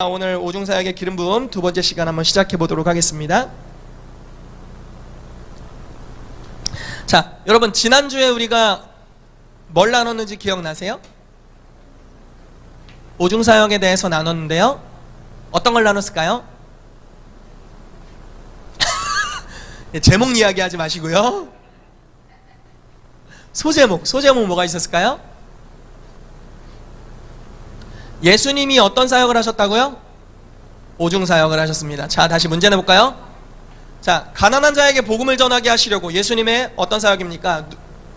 오늘 오중사역의 기름 부음 두 번째 시간 한번 시작해 보도록 하겠습니다. 자, 여러분 지난주에 우리가 뭘 나눴는지 기억나세요? 오중사역에 대해서 나눴는데요. 어떤 걸 나눴을까요? 제목 이야기하지 마시고요. 소제목 뭐가 있었을까요? 예수님이 어떤 사역을 하셨다고요? 오중사역을 하셨습니다. 자, 다시 문제 내볼까요? 자, 가난한 자에게 복음을 전하게 하시려고 예수님의 어떤 사역입니까?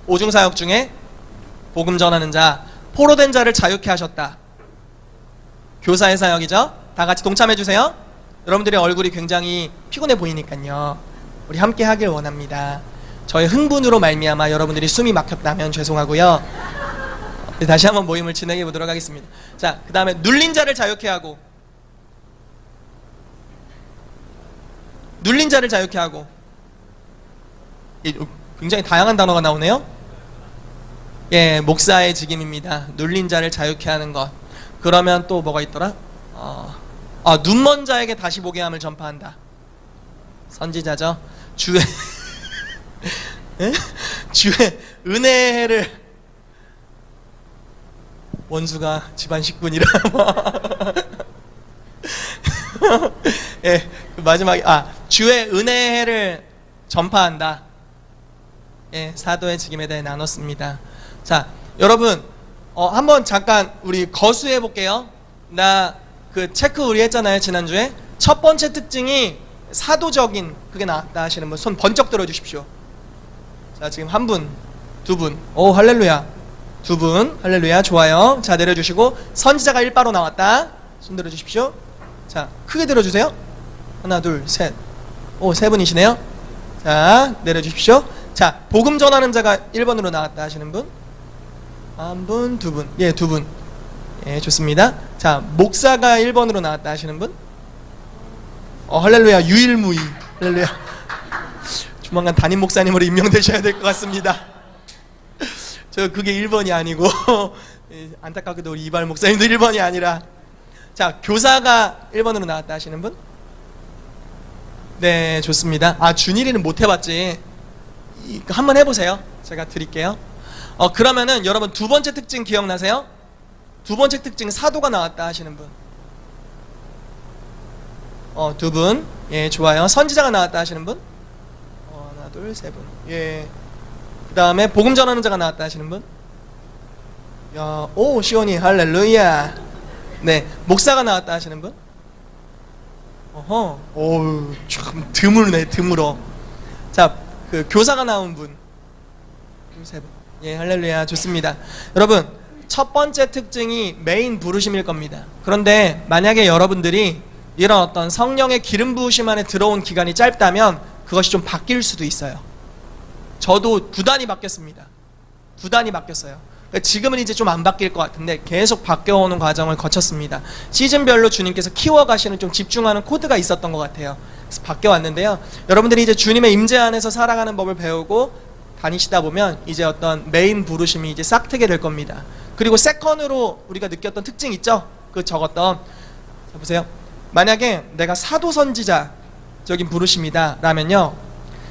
오중사역 중에 복음 전하는 자, 포로된 자를 자유케 하셨다. 교사의 사역이죠. 다 같이 동참해 주세요. 여러분들의 얼굴이 굉장히 피곤해 보이니까요, 우리 함께 하길 원합니다. 저의 흥분으로 말미암아 여러분들이 숨이 막혔다면 죄송하고요. 다시 한번 모임을 진행해 보도록 하겠습니다. 자, 그 다음에 눌린 자를 자유케 하고, 눌린 자를 자유케 하고. 굉장히 다양한 단어가 나오네요. 예, 목사의 직임입니다. 눌린 자를 자유케 하는 것. 그러면 또 뭐가 있더라? 눈먼 자에게 다시 보게 함을 전파한다. 선지자죠. 주의 주의 은혜를, 원수가 집안 식군이라. 예, 마지막에 주의 은혜를 전파한다. 예, 사도의 직임에 대해 나눴습니다. 자, 여러분 한번 잠깐 우리 거수해 볼게요. 나 그 체크 우리 했잖아요, 지난주에. 첫 번째 특징이 사도적인, 그게 나왔다 하시는 분 손 번쩍 들어 주십시오. 자, 지금 한 분, 두 분. 오, 할렐루야. 두 분, 할렐루야. 좋아요. 자, 내려주시고. 선지자가 일바로 나왔다. 손 들어주십시오. 자, 크게 들어주세요. 하나, 둘, 셋. 오, 세 분이시네요. 자, 내려주십시오. 자, 복음 전하는 자가 1번으로 나왔다 하시는 분. 한 분, 두 분. 예, 두 분. 예, 좋습니다. 자, 목사가 1번으로 나왔다 하시는 분. 할렐루야. 유일무이. 할렐루야. 조만간 담임 목사님으로 임명되셔야 될 것 같습니다. 그게 1번이 아니고 안타깝게도 우리 이발 목사님도 1번이 아니라. 자, 교사가 1번으로 나왔다 하시는 분. 네, 좋습니다. 준일이는 못 해봤지. 한번 해보세요. 제가 드릴게요. 그러면은 여러분 두 번째 특징 기억나세요? 두 번째 특징 사도가 나왔다 하시는 분. 두 분. 예, 좋아요. 선지자가 나왔다 하시는 분. 하나, 둘, 세 분. 예. 그 다음에 복음 전하는 자가 나왔다 하시는 분. 야, 오, 시온이 할렐루야. 네, 목사가 나왔다 하시는 분. 오, 참 드물네, 드물어. 자, 그 교사가 나온 분. 둘, 세 분. 예, 할렐루야. 좋습니다. 여러분, 첫 번째 특징이 메인 부르심일 겁니다. 그런데 만약에 여러분들이 이런 어떤 성령의 기름 부으심 안에 들어온 기간이 짧다면 그것이 좀 바뀔 수도 있어요. 저도 9단이 바뀌었습니다. 9단이 바뀌었어요. 지금은 이제 좀 안 바뀔 것 같은데 계속 바뀌어오는 과정을 거쳤습니다. 시즌별로 주님께서 키워가시는, 좀 집중하는 코드가 있었던 것 같아요. 그래서 바뀌어왔는데요, 여러분들이 이제 주님의 임재 안에서 살아가는 법을 배우고 다니시다 보면 이제 어떤 메인 부르심이 이제 싹트게 될 겁니다. 그리고 세컨으로 우리가 느꼈던 특징 있죠? 그 적었던. 자, 보세요. 만약에 내가 사도 선지자적인 부르심이다 라면요,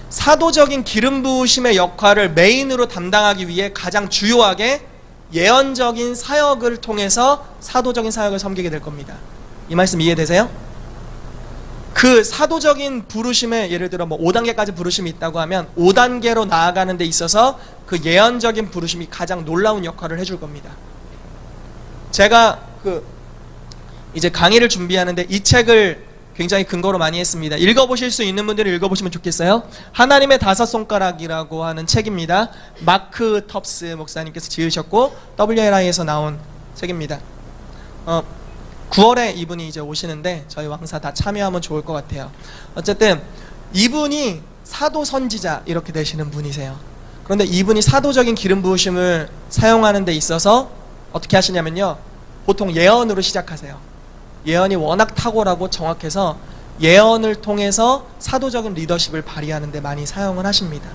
사도적인 기름 부으심의 역할을 메인으로 담당하기 위해 가장 주요하게 예언적인 사역을 통해서 사도적인 사역을 섬기게 될 겁니다. 이 말씀 이해되세요? 그 사도적인 부르심에 예를 들어 5단계까지 부르심이 있다고 하면 5단계로 나아가는 데 있어서 그 예언적인 부르심이 가장 놀라운 역할을 해줄 겁니다. 제가 이제 강의를 준비하는데 이 책을 굉장히 근거로 많이 했습니다. 읽어보실 수 있는 분들은 읽어보시면 좋겠어요. 하나님의 5손가락이라고 하는 책입니다. 마크 텁스 목사님께서 지으셨고 WLI에서 나온 책입니다. 9월에 이분이 이제 오시는데 저희 왕사 다 참여하면 좋을 것 같아요. 어쨌든 이분이 사도 선지자 이렇게 되시는 분이세요. 그런데 이분이 사도적인 기름 부으심을 사용하는 데 있어서 어떻게 하시냐면요, 보통 예언으로 시작하세요. 예언이 워낙 탁월하고 정확해서 예언을 통해서 사도적인 리더십을 발휘하는 데 많이 사용을 하십니다.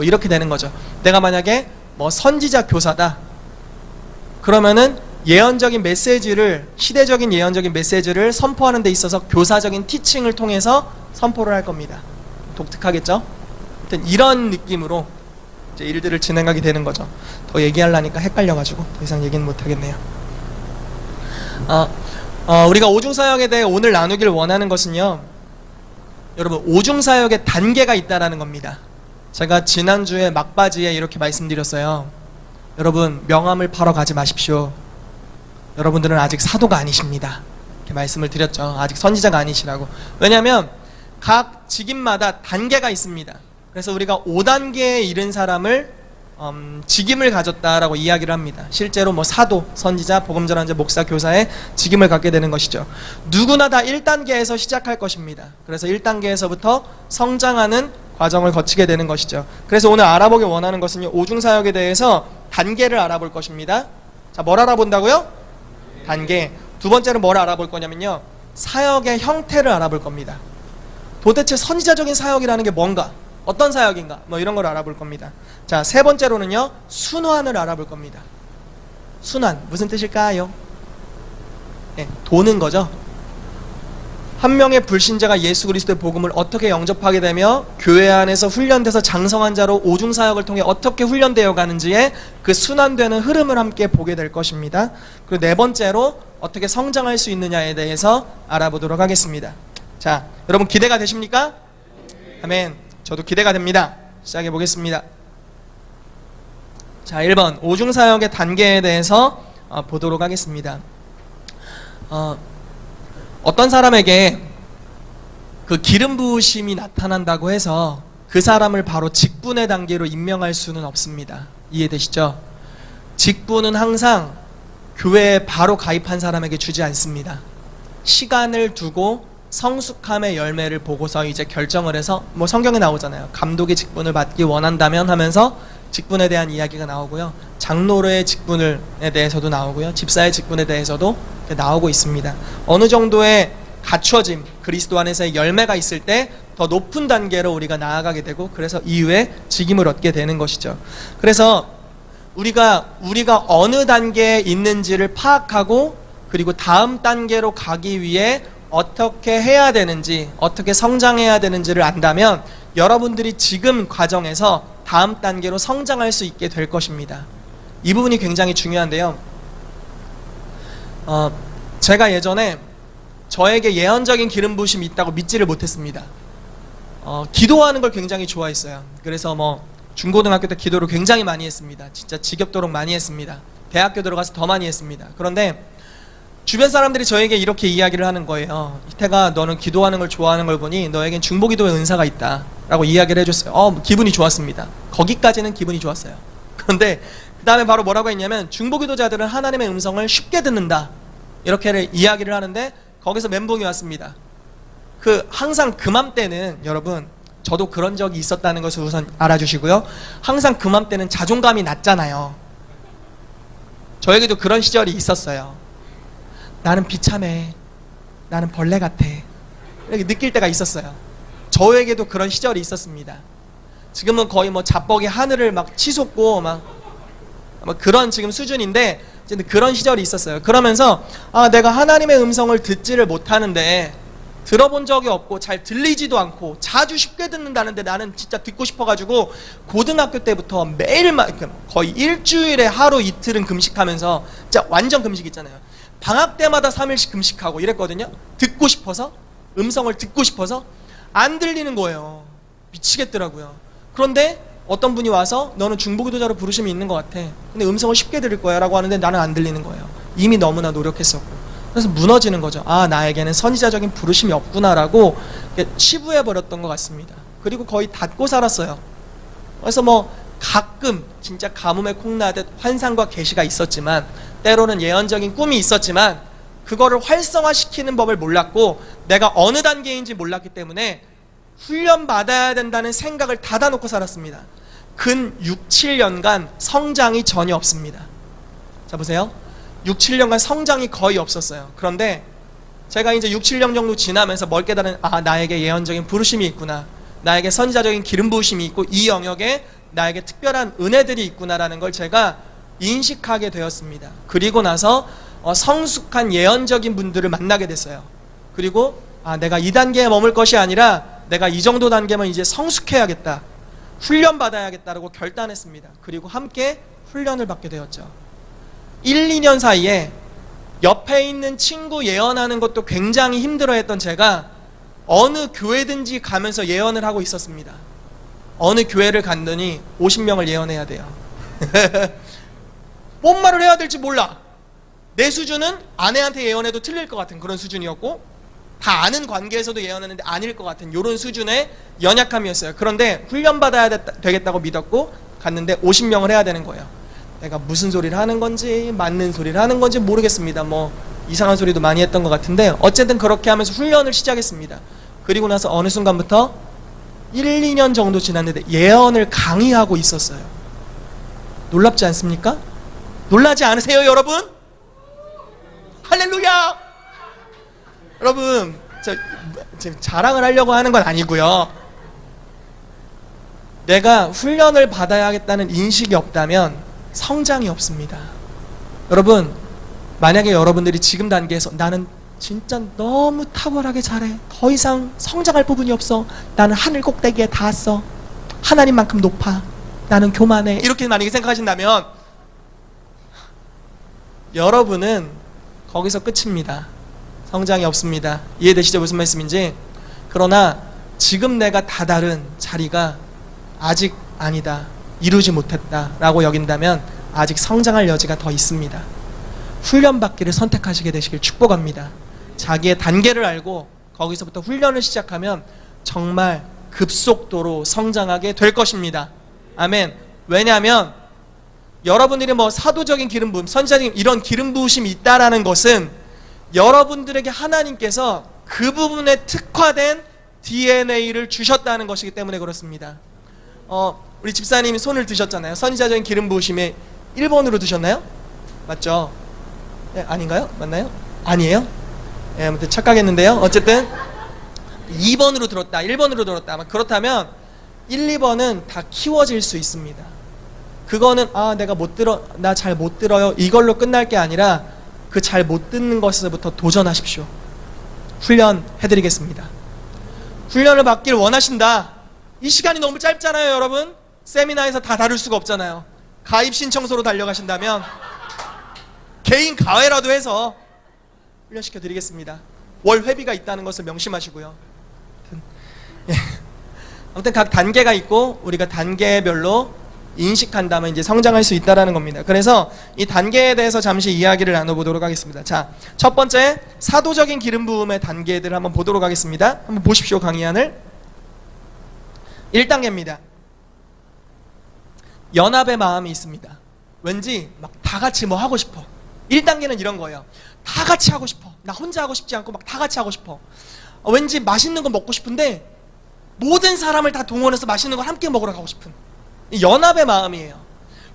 이렇게 되는 거죠. 내가 만약에 선지자 교사다 그러면은 예언적인 메시지를, 시대적인 예언적인 메시지를 선포하는 데 있어서 교사적인 티칭을 통해서 선포를 할 겁니다. 독특하겠죠? 하여튼 이런 느낌으로 이제 일들을 진행하게 되는 거죠. 더 얘기하려니까 헷갈려가지고 더 이상 얘기는 못하겠네요. 우리가 오중사역에 대해 오늘 나누기를 원하는 것은요, 여러분, 오중사역의 단계가 있다라는 겁니다. 제가 지난주에 막바지에 이렇게 말씀드렸어요. 여러분, 명함을 팔러 가지 마십시오. 여러분들은 아직 사도가 아니십니다. 이렇게 말씀을 드렸죠. 아직 선지자가 아니시라고. 왜냐하면 각 직임마다 단계가 있습니다. 그래서 우리가 5단계에 이른 사람을 직임을 가졌다라고 이야기를 합니다. 실제로 뭐 사도, 선지자, 복음전환자, 목사, 교사의 직임을 갖게 되는 것이죠. 누구나 다 1단계에서 시작할 것입니다. 그래서 1단계에서부터 성장하는 과정을 거치게 되는 것이죠. 그래서 오늘 알아보기 원하는 것은요, 오중사역에 대해서 단계를 알아볼 것입니다. 자, 뭘 알아본다고요? 단계. 두 번째는 뭘 알아볼 거냐면요, 사역의 형태를 알아볼 겁니다. 도대체 선지자적인 사역이라는 게 뭔가, 어떤 사역인가, 뭐 이런 걸 알아볼 겁니다. 자, 세 번째로는요, 순환을 알아볼 겁니다. 순환, 무슨 뜻일까요? 네, 도는 거죠. 한 명의 불신자가 예수 그리스도의 복음을 어떻게 영접하게 되며 교회 안에서 훈련돼서 장성한 자로 오중사역을 통해 어떻게 훈련되어 가는지의 그 순환되는 흐름을 함께 보게 될 것입니다. 그리고 네 번째로 어떻게 성장할 수 있느냐에 대해서 알아보도록 하겠습니다. 자, 여러분 기대가 되십니까? 아멘. 저도 기대가 됩니다. 시작해 보겠습니다. 자, 1번 오중사역의 단계에 대해서 보도록 하겠습니다. 어떤 사람에게 그 기름 부으심이 나타난다고 해서 그 사람을 바로 직분의 단계로 임명할 수는 없습니다. 이해되시죠? 직분은 항상 교회에 바로 가입한 사람에게 주지 않습니다. 시간을 두고 성숙함의 열매를 보고서 이제 결정을 해서, 뭐 성경에 나오잖아요. 감독의 직분을 받기 원한다면 하면서 직분에 대한 이야기가 나오고요. 장로의 직분에 대해서도 나오고요. 집사의 직분에 대해서도 나오고 있습니다. 어느 정도의 갖춰짐, 그리스도 안에서의 열매가 있을 때 더 높은 단계로 우리가 나아가게 되고, 그래서 이후에 직임을 얻게 되는 것이죠. 그래서 우리가 어느 단계에 있는지를 파악하고, 그리고 다음 단계로 가기 위해 어떻게 해야 되는지, 어떻게 성장해야 되는지를 안다면 여러분들이 지금 과정에서 다음 단계로 성장할 수 있게 될 것입니다. 이 부분이 굉장히 중요한데요. 제가 예전에 저에게 예언적인 기름 부으심이 있다고 믿지를 못했습니다. 기도하는 걸 굉장히 좋아했어요. 그래서 뭐 중고등학교 때 기도를 굉장히 많이 했습니다. 진짜 지겹도록 많이 했습니다. 대학교 들어가서 더 많이 했습니다. 그런데 주변 사람들이 저에게 이렇게 이야기를 하는 거예요. 이태가, 너는 기도하는 걸 좋아하는 걸 보니 너에겐 중보기도의 은사가 있다 라고 이야기를 해줬어요. 기분이 좋았습니다. 거기까지는 기분이 좋았어요. 그런데 그 다음에 바로 뭐라고 했냐면, 중보기도자들은 하나님의 음성을 쉽게 듣는다, 이렇게 이야기를 하는데, 거기서 멘붕이 왔습니다. 항상 그맘때는, 여러분 저도 그런 적이 있었다는 것을 우선 알아주시고요, 항상 그맘때는 자존감이 낮잖아요. 저에게도 그런 시절이 있었어요. 나는 비참해, 나는 벌레 같아, 이렇게 느낄 때가 있었어요. 저에게도 그런 시절이 있었습니다. 지금은 거의 뭐 자뻑이 하늘을 막 치솟고 막 그런 지금 수준인데, 그런 시절이 있었어요. 그러면서 내가 하나님의 음성을 듣지를 못하는데, 들어본 적이 없고 잘 들리지도 않고 자주 쉽게 듣는다는데 나는 진짜 듣고 싶어가지고 고등학교 때부터 매일 거의 일주일에 하루 이틀은 금식하면서, 진짜 완전 금식 있잖아요. 방학 때마다 3일씩 금식하고 이랬거든요. 듣고 싶어서, 음성을 듣고 싶어서. 안 들리는 거예요. 미치겠더라고요. 그런데 어떤 분이 와서 너는 중보기도자로 부르심이 있는 것 같아, 근데 음성을 쉽게 들을 거야 라고 하는데 나는 안 들리는 거예요. 이미 너무나 노력했었고. 그래서 무너지는 거죠. 나에게는 선지자적인 부르심이 없구나라고 치부해버렸던 것 같습니다. 그리고 거의 닫고 살았어요. 그래서 뭐 가끔 진짜 가뭄에 콩나듯 환상과 계시가 있었지만, 때로는 예언적인 꿈이 있었지만, 그거를 활성화시키는 법을 몰랐고 내가 어느 단계인지 몰랐기 때문에 훈련받아야 된다는 생각을 닫아놓고 살았습니다. 근 6, 7년간 성장이 전혀 없습니다. 자, 보세요. 6, 7년간 성장이 거의 없었어요. 그런데 제가 이제 6, 7년 정도 지나면서 뭘 깨달은, 나에게 예언적인 부르심이 있구나, 나에게 선지자적인 기름 부으심이 있고 이 영역에 나에게 특별한 은혜들이 있구나라는 걸 제가 인식하게 되었습니다. 그리고 나서 성숙한 예언적인 분들을 만나게 됐어요. 그리고 내가 이 단계에 머물 것이 아니라 내가 이 정도 단계면 이제 성숙해야겠다, 훈련받아야겠다라고 결단했습니다. 그리고 함께 훈련을 받게 되었죠. 1, 2년 사이에 옆에 있는 친구 예언하는 것도 굉장히 힘들어했던 제가 어느 교회든지 가면서 예언을 하고 있었습니다. 어느 교회를 갔더니 50명을 예언해야 돼요. 뭔 말을 해야 될지 몰라. 내 수준은 아내한테 예언해도 틀릴 것 같은 그런 수준이었고, 다 아는 관계에서도 예언하는데 아닐 것 같은 이런 수준의 연약함이었어요. 그런데 훈련받아야 되겠다고 믿었고 갔는데 50명을 해야 되는 거예요. 내가 무슨 소리를 하는 건지 맞는 소리를 하는 건지 모르겠습니다. 뭐 이상한 소리도 많이 했던 것 같은데 어쨌든 그렇게 하면서 훈련을 시작했습니다. 그리고 나서 어느 순간부터 1, 2년 정도 지났는데 예언을 강의하고 있었어요. 놀랍지 않습니까? 놀라지 않으세요, 여러분? 할렐루야! 여러분, 지금 자랑을 하려고 하는 건 아니고요. 내가 훈련을 받아야겠다는 인식이 없다면 성장이 없습니다. 여러분, 만약에 여러분들이 지금 단계에서 나는 진짜 너무 탁월하게 잘해, 더 이상 성장할 부분이 없어, 나는 하늘 꼭대기에 닿았어, 하나님만큼 높아, 나는 교만해, 이렇게 만약에 생각하신다면 여러분은 거기서 끝입니다. 성장이 없습니다. 이해되시죠? 무슨 말씀인지? 그러나 지금 내가 다다른 자리가 아직 아니다, 이루지 못했다 라고 여긴다면 아직 성장할 여지가 더 있습니다. 훈련받기를 선택하시게 되시길 축복합니다. 자기의 단계를 알고 거기서부터 훈련을 시작하면 정말 급속도로 성장하게 될 것입니다. 아멘. 왜냐하면 여러분들이 뭐 사도적인 기름 부음, 선지자적인 이런 기름 부으심이 있다라는 것은 여러분들에게 하나님께서 그 부분에 특화된 DNA를 주셨다는 것이기 때문에 그렇습니다. 우리 집사님이 손을 드셨잖아요. 선지자적인 기름 부으심에 1번으로 드셨나요? 맞죠? 네, 아닌가요? 맞나요? 아니에요? 네, 아무튼 착각했는데요. 어쨌든 2번으로 들었다, 1번으로 들었다. 그렇다면 1, 2번은 다 키워질 수 있습니다. 그거는 내가 못 들어, 나 잘 못 들어요, 이걸로 끝날 게 아니라 그 잘 못 듣는 것에서부터 도전하십시오. 훈련해드리겠습니다. 훈련을 받길 원하신다. 이 시간이 너무 짧잖아요, 여러분. 세미나에서 다 다룰 수가 없잖아요. 가입 신청서로 달려가신다면 개인 가회라도 해서 훈련시켜 드리겠습니다. 월 회비가 있다는 것을 명심하시고요. 아무튼 각 단계가 있고 우리가 단계별로 인식한다면 이제 성장할 수 있다는 겁니다. 그래서 이 단계에 대해서 잠시 이야기를 나눠보도록 하겠습니다. 자, 첫 번째 사도적인 기름 부음의 단계들을 한번 보도록 하겠습니다. 한번 보십시오, 강의안을. 1단계입니다. 연합의 마음이 있습니다. 왠지 막 다 같이 뭐 하고 싶어. 1단계는 이런 거예요. 다 같이 하고 싶어. 나 혼자 하고 싶지 않고 막 다 같이 하고 싶어. 왠지 맛있는 거 먹고 싶은데 모든 사람을 다 동원해서 맛있는 걸 함께 먹으러 가고 싶은 연합의 마음이에요.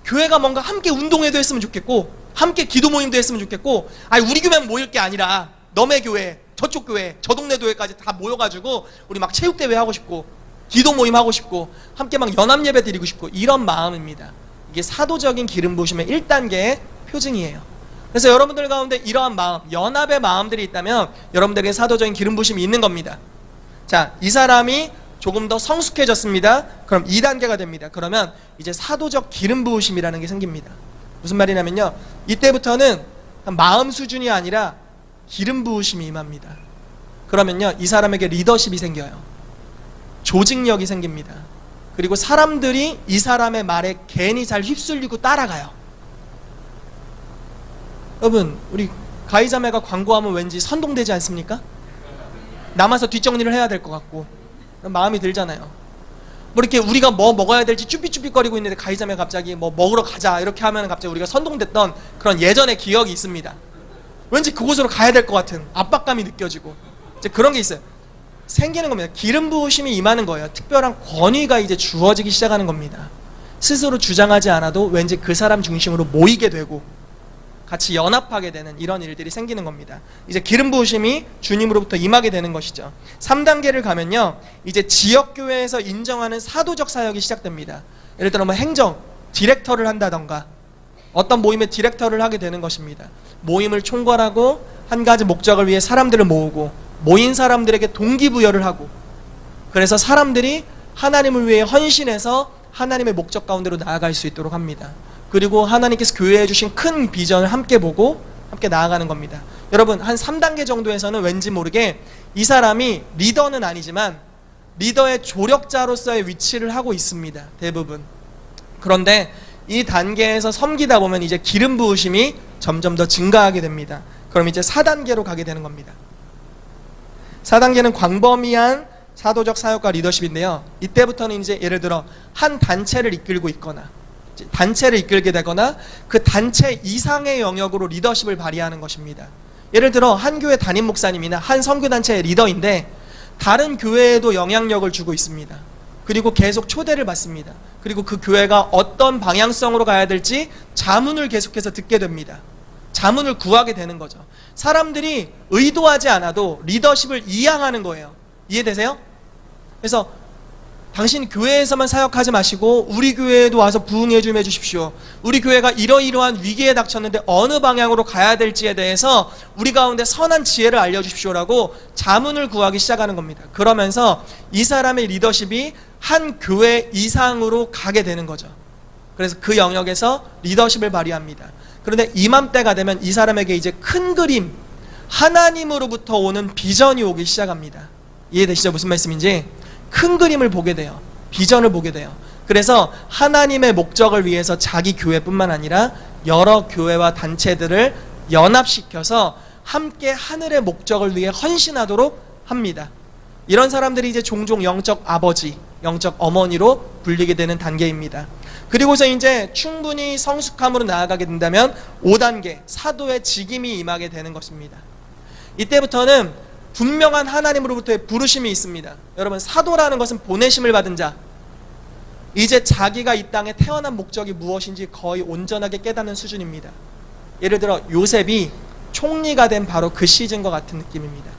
교회가 뭔가 함께 운동회도 했으면 좋겠고 함께 기도 모임도 했으면 좋겠고, 우리 교회만 모일 게 아니라 너네 교회, 저쪽 교회, 저 동네 교회까지 다 모여가지고 우리 막 체육대회 하고 싶고 기도 모임 하고 싶고 함께 막 연합 예배 드리고 싶고, 이런 마음입니다. 이게 사도적인 기름 부으심의 1단계의 표징이에요. 그래서 여러분들 가운데 이러한 마음, 연합의 마음들이 있다면 여러분들에게 사도적인 기름 부으심이 있는 겁니다. 자, 이 사람이 조금 더 성숙해졌습니다. 그럼 2단계가 됩니다. 그러면 이제 사도적 기름 부으심이라는 게 생깁니다. 무슨 말이냐면요, 이때부터는 마음 수준이 아니라 기름 부으심이 임합니다. 그러면요, 이 사람에게 리더십이 생겨요. 조직력이 생깁니다. 그리고 사람들이 이 사람의 말에 괜히 잘 휩쓸리고 따라가요. 여러분, 우리 가이자매가 광고하면 왠지 선동되지 않습니까? 남아서 뒷정리를 해야 될 것 같고 마음이 들잖아요. 뭐 이렇게 우리가 뭐 먹어야 될지 쭈삣쭈삣거리고 있는데 가이자매 갑자기 뭐 먹으러 가자 이렇게 하면 갑자기 우리가 선동됐던 그런 예전의 기억이 있습니다. 왠지 그곳으로 가야 될 것 같은 압박감이 느껴지고 이제 그런 게 있어요. 생기는 겁니다. 기름 부으심이 임하는 거예요. 특별한 권위가 이제 주어지기 시작하는 겁니다. 스스로 주장하지 않아도 왠지 그 사람 중심으로 모이게 되고 같이 연합하게 되는 이런 일들이 생기는 겁니다. 이제 기름 부으심이 주님으로부터 임하게 되는 것이죠. 3단계를 가면요, 이제 지역교회에서 인정하는 사도적 사역이 시작됩니다. 예를 들어 뭐 행정, 디렉터를 한다던가 어떤 모임의 디렉터를 하게 되는 것입니다. 모임을 총괄하고 한 가지 목적을 위해 사람들을 모으고 모인 사람들에게 동기부여를 하고, 그래서 사람들이 하나님을 위해 헌신해서 하나님의 목적 가운데로 나아갈 수 있도록 합니다. 그리고 하나님께서 교회에 주신 큰 비전을 함께 보고 함께 나아가는 겁니다. 여러분, 한 3단계 정도에서는 왠지 모르게 이 사람이 리더는 아니지만 리더의 조력자로서의 위치를 하고 있습니다. 대부분. 그런데 이 단계에서 섬기다 보면 이제 기름 부으심이 점점 더 증가하게 됩니다. 그럼 이제 4단계로 가게 되는 겁니다. 4단계는 광범위한 사도적 사역과 리더십인데요. 이때부터는 이제 예를 들어 한 단체를 이끌고 있거나 단체를 이끌게 되거나 그 단체 이상의 영역으로 리더십을 발휘하는 것입니다. 예를 들어 한 교회 담임 목사님이나 한 선교단체의 리더인데 다른 교회에도 영향력을 주고 있습니다. 그리고 계속 초대를 받습니다. 그리고 그 교회가 어떤 방향성으로 가야 될지 자문을 계속해서 듣게 됩니다. 자문을 구하게 되는 거죠. 사람들이 의도하지 않아도 리더십을 이양하는 거예요. 이해되세요? 그래서 당신 교회에서만 사역하지 마시고 우리 교회에도 와서 부응해 좀 해주십시오. 우리 교회가 이러이러한 위기에 닥쳤는데 어느 방향으로 가야 될지에 대해서 우리 가운데 선한 지혜를 알려주십시오라고 자문을 구하기 시작하는 겁니다. 그러면서 이 사람의 리더십이 한 교회 이상으로 가게 되는 거죠. 그래서 그 영역에서 리더십을 발휘합니다. 그런데 이맘때가 되면 이 사람에게 이제 큰 그림, 하나님으로부터 오는 비전이 오기 시작합니다. 이해되시죠? 무슨 말씀인지? 큰 그림을 보게 돼요. 비전을 보게 돼요. 그래서 하나님의 목적을 위해서 자기 교회뿐만 아니라 여러 교회와 단체들을 연합시켜서 함께 하늘의 목적을 위해 헌신하도록 합니다. 이런 사람들이 이제 종종 영적 아버지, 영적 어머니로 불리게 되는 단계입니다. 그리고서 이제 충분히 성숙함으로 나아가게 된다면 5단계, 사도의 직임이 임하게 되는 것입니다. 이때부터는 분명한 하나님으로부터의 부르심이 있습니다. 여러분, 사도라는 것은 보내심을 받은 자, 이제 자기가 이 땅에 태어난 목적이 무엇인지 거의 온전하게 깨닫는 수준입니다. 예를 들어 요셉이 총리가 된 바로 그 시즌과 같은 느낌입니다.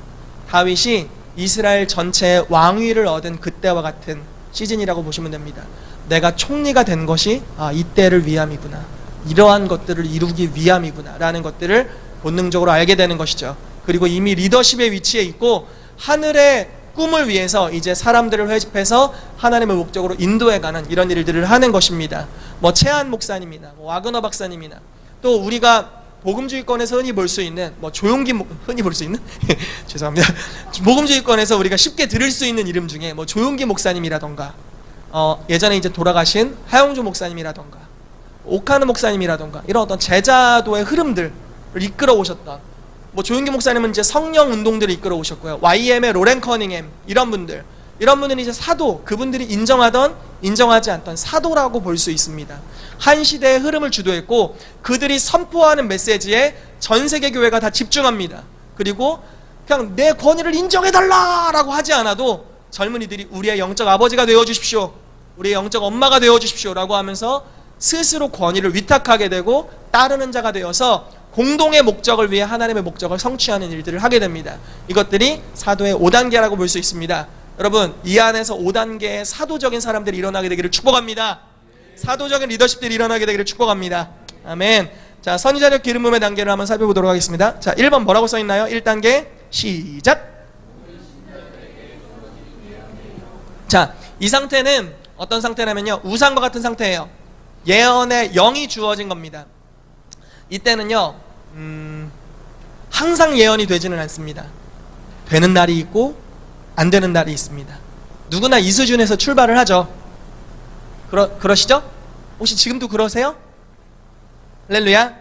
다윗이 이스라엘 전체의 왕위를 얻은 그때와 같은 시즌이라고 보시면 됩니다. 내가 총리가 된 것이 이때를 위함이구나, 이러한 것들을 이루기 위함이구나 라는 것들을 본능적으로 알게 되는 것이죠. 그리고 이미 리더십의 위치에 있고 하늘의 꿈을 위해서 이제 사람들을 회집해서 하나님의 목적으로 인도해가는 이런 일들을 하는 것입니다. 뭐 채한 목사님이나 와그너 박사님이나 또 우리가 복음주의권에서 흔히 볼 수 있는 흔히 볼 수 있는 죄송합니다. 복음주의권에서 우리가 쉽게 들을 수 있는 이름 중에 조용기 목사님이라던가 예전에 이제 돌아가신 하영주 목사님이라던가 오카느 목사님이라던가 이런 어떤 제자도의 흐름들을 이끌어 오셨던 조용기 목사님은 이제 성령 운동들을 이끌어 오셨고요. YM의 로렌 커닝햄 이런 분들은 이제 사도, 그분들이 인정하지 않던 사도라고 볼 수 있습니다. 한 시대의 흐름을 주도했고 그들이 선포하는 메시지에 전 세계 교회가 다 집중합니다. 그리고 그냥 내 권위를 인정해달라라고 하지 않아도 젊은이들이 우리의 영적 아버지가 되어주십시오, 우리의 영적 엄마가 되어주십시오 라고 하면서 스스로 권위를 위탁하게 되고 따르는 자가 되어서 공동의 목적을 위해 하나님의 목적을 성취하는 일들을 하게 됩니다. 이것들이 사도의 5단계라고 볼 수 있습니다. 여러분, 이 안에서 5단계의 사도적인 사람들이 일어나게 되기를 축복합니다. 사도적인 리더십들이 일어나게 되기를 축복합니다. 아멘. 자, 선지자적 기름 부음의 단계를 한번 살펴보도록 하겠습니다. 자, 1번 뭐라고 써있나요? 1단계 시작. 자, 이 상태는 어떤 상태냐면요, 우상과 같은 상태예요. 예언의 영이 주어진 겁니다. 이때는요 항상 예언이 되지는 않습니다. 되는 날이 있고 안 되는 날이 있습니다. 누구나 이 수준에서 출발을 하죠. 그러시죠? 혹시 지금도 그러세요? 할렐루야.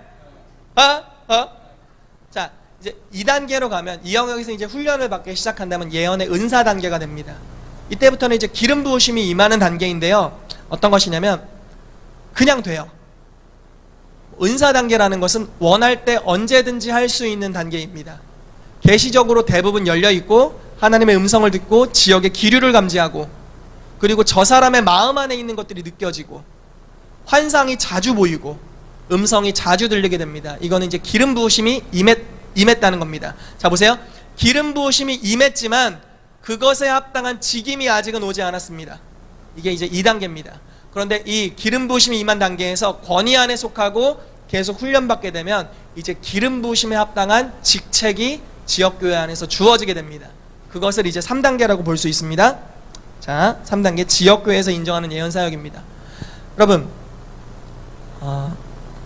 자, 이제 2단계로 가면 이 영역에서 이제 훈련을 받기 시작한다면 예언의 은사 단계가 됩니다. 이때부터는 이제 기름 부으심이 임하는 단계인데요, 어떤 것이냐면 그냥 돼요. 은사 단계라는 것은 원할 때 언제든지 할 수 있는 단계입니다. 계시적으로 대부분 열려있고 하나님의 음성을 듣고 지역의 기류를 감지하고 그리고 저 사람의 마음 안에 있는 것들이 느껴지고 환상이 자주 보이고 음성이 자주 들리게 됩니다. 이거는 이제 기름 부으심이 임했다는 겁니다. 자, 보세요. 기름 부으심이 임했지만 그것에 합당한 직임이 아직은 오지 않았습니다. 이게 이제 2단계입니다. 그런데 이 기름 부으심이 임한 단계에서 권위 안에 속하고 계속 훈련받게 되면 이제 기름 부으심에 합당한 직책이 지역교회 안에서 주어지게 됩니다. 그것을 이제 3단계라고 볼 수 있습니다. 자, 3단계 지역교회에서 인정하는 예언사역입니다. 여러분,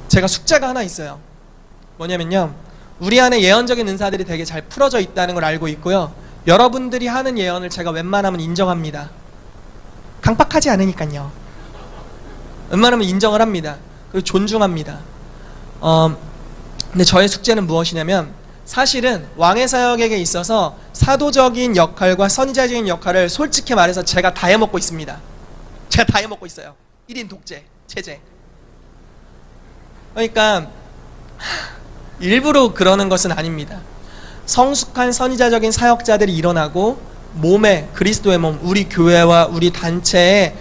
제가 숙제가 하나 있어요. 뭐냐면요, 우리 안에 예언적인 은사들이 되게 잘 풀어져 있다는 걸 알고 있고요, 여러분들이 하는 예언을 제가 웬만하면 인정합니다. 강박하지 않으니까요. 웬만하면 인정을 합니다. 그리고 존중합니다. 근데 저의 숙제는 무엇이냐면, 사실은 왕의 사역에게 있어서 사도적인 역할과 선지자적인 역할을 솔직히 말해서 제가 다 해먹고 있습니다. 제가 다 해먹고 있어요. 1인 독재 체제. 그러니까 일부러 그러는 것은 아닙니다. 성숙한 선지자적인 사역자들이 일어나고 몸에, 그리스도의 몸, 우리 교회와 우리 단체에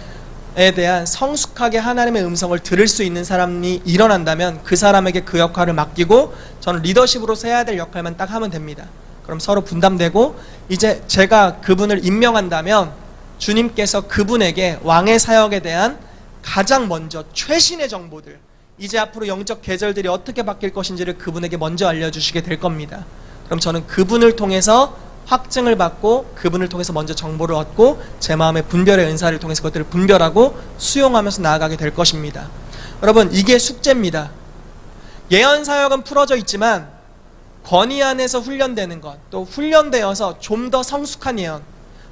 대한 성숙하게 하나님의 음성을 들을 수 있는 사람이 일어난다면 그 사람에게 그 역할을 맡기고 저는 리더십으로서 해야 될 역할만 딱 하면 됩니다. 그럼 서로 분담되고, 이제 제가 그분을 임명한다면 주님께서 그분에게 왕의 사역에 대한 가장 먼저 최신의 정보들, 이제 앞으로 영적 계절들이 어떻게 바뀔 것인지를 그분에게 먼저 알려주시게 될 겁니다. 그럼 저는 그분을 통해서 확증을 받고, 그분을 통해서 먼저 정보를 얻고, 제 마음의 분별의 은사를 통해서 그것들을 분별하고 수용하면서 나아가게 될 것입니다. 여러분, 이게 숙제입니다. 예언 사역은 풀어져 있지만 권위 안에서 훈련되는 것, 또 훈련되어서 좀 더 성숙한 예언,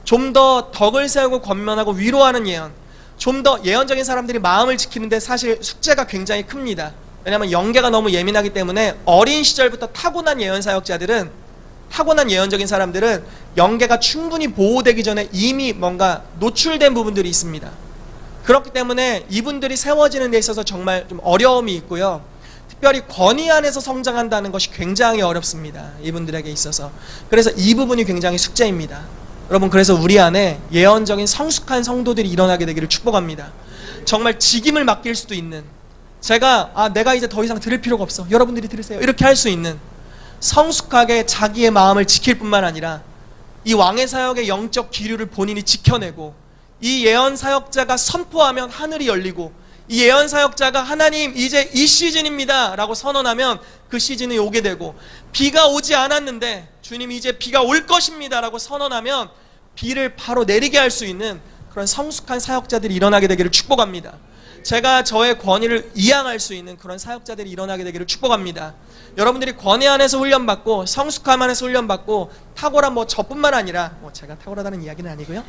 좀 더 덕을 세우고 권면하고 위로하는 예언, 좀 더 예언적인 사람들이 마음을 지키는데 사실 숙제가 굉장히 큽니다. 왜냐하면 영계가 너무 예민하기 때문에 어린 시절부터 타고난 예언 사역자들은, 타고난 예언적인 사람들은 영계가 충분히 보호되기 전에 이미 뭔가 노출된 부분들이 있습니다. 그렇기 때문에 이분들이 세워지는 데 있어서 정말 좀 어려움이 있고요, 특별히 권위 안에서 성장한다는 것이 굉장히 어렵습니다. 이분들에게 있어서. 그래서 이 부분이 굉장히 숙제입니다. 여러분, 그래서 우리 안에 예언적인 성숙한 성도들이 일어나게 되기를 축복합니다. 정말 직임을 맡길 수도 있는, 제가 내가 이제 더 이상 들을 필요가 없어, 여러분들이 들으세요, 이렇게 할 수 있는, 성숙하게 자기의 마음을 지킬 뿐만 아니라 이 왕의 사역의 영적 기류를 본인이 지켜내고, 이 예언 사역자가 선포하면 하늘이 열리고, 이 예언 사역자가 하나님 이제 이 시즌입니다 라고 선언하면 그 시즌이 오게 되고, 비가 오지 않았는데 주님 이제 비가 올 것입니다 라고 선언하면 비를 바로 내리게 할 수 있는 그런 성숙한 사역자들이 일어나게 되기를 축복합니다. 제가 저의 권위를 이양할 수 있는 그런 사역자들이 일어나게 되기를 축복합니다. 여러분들이 권위 안에서 훈련받고 성숙함 안에서 훈련받고 탁월한 저뿐만 아니라 제가 탁월하다는 이야기는 아니고요.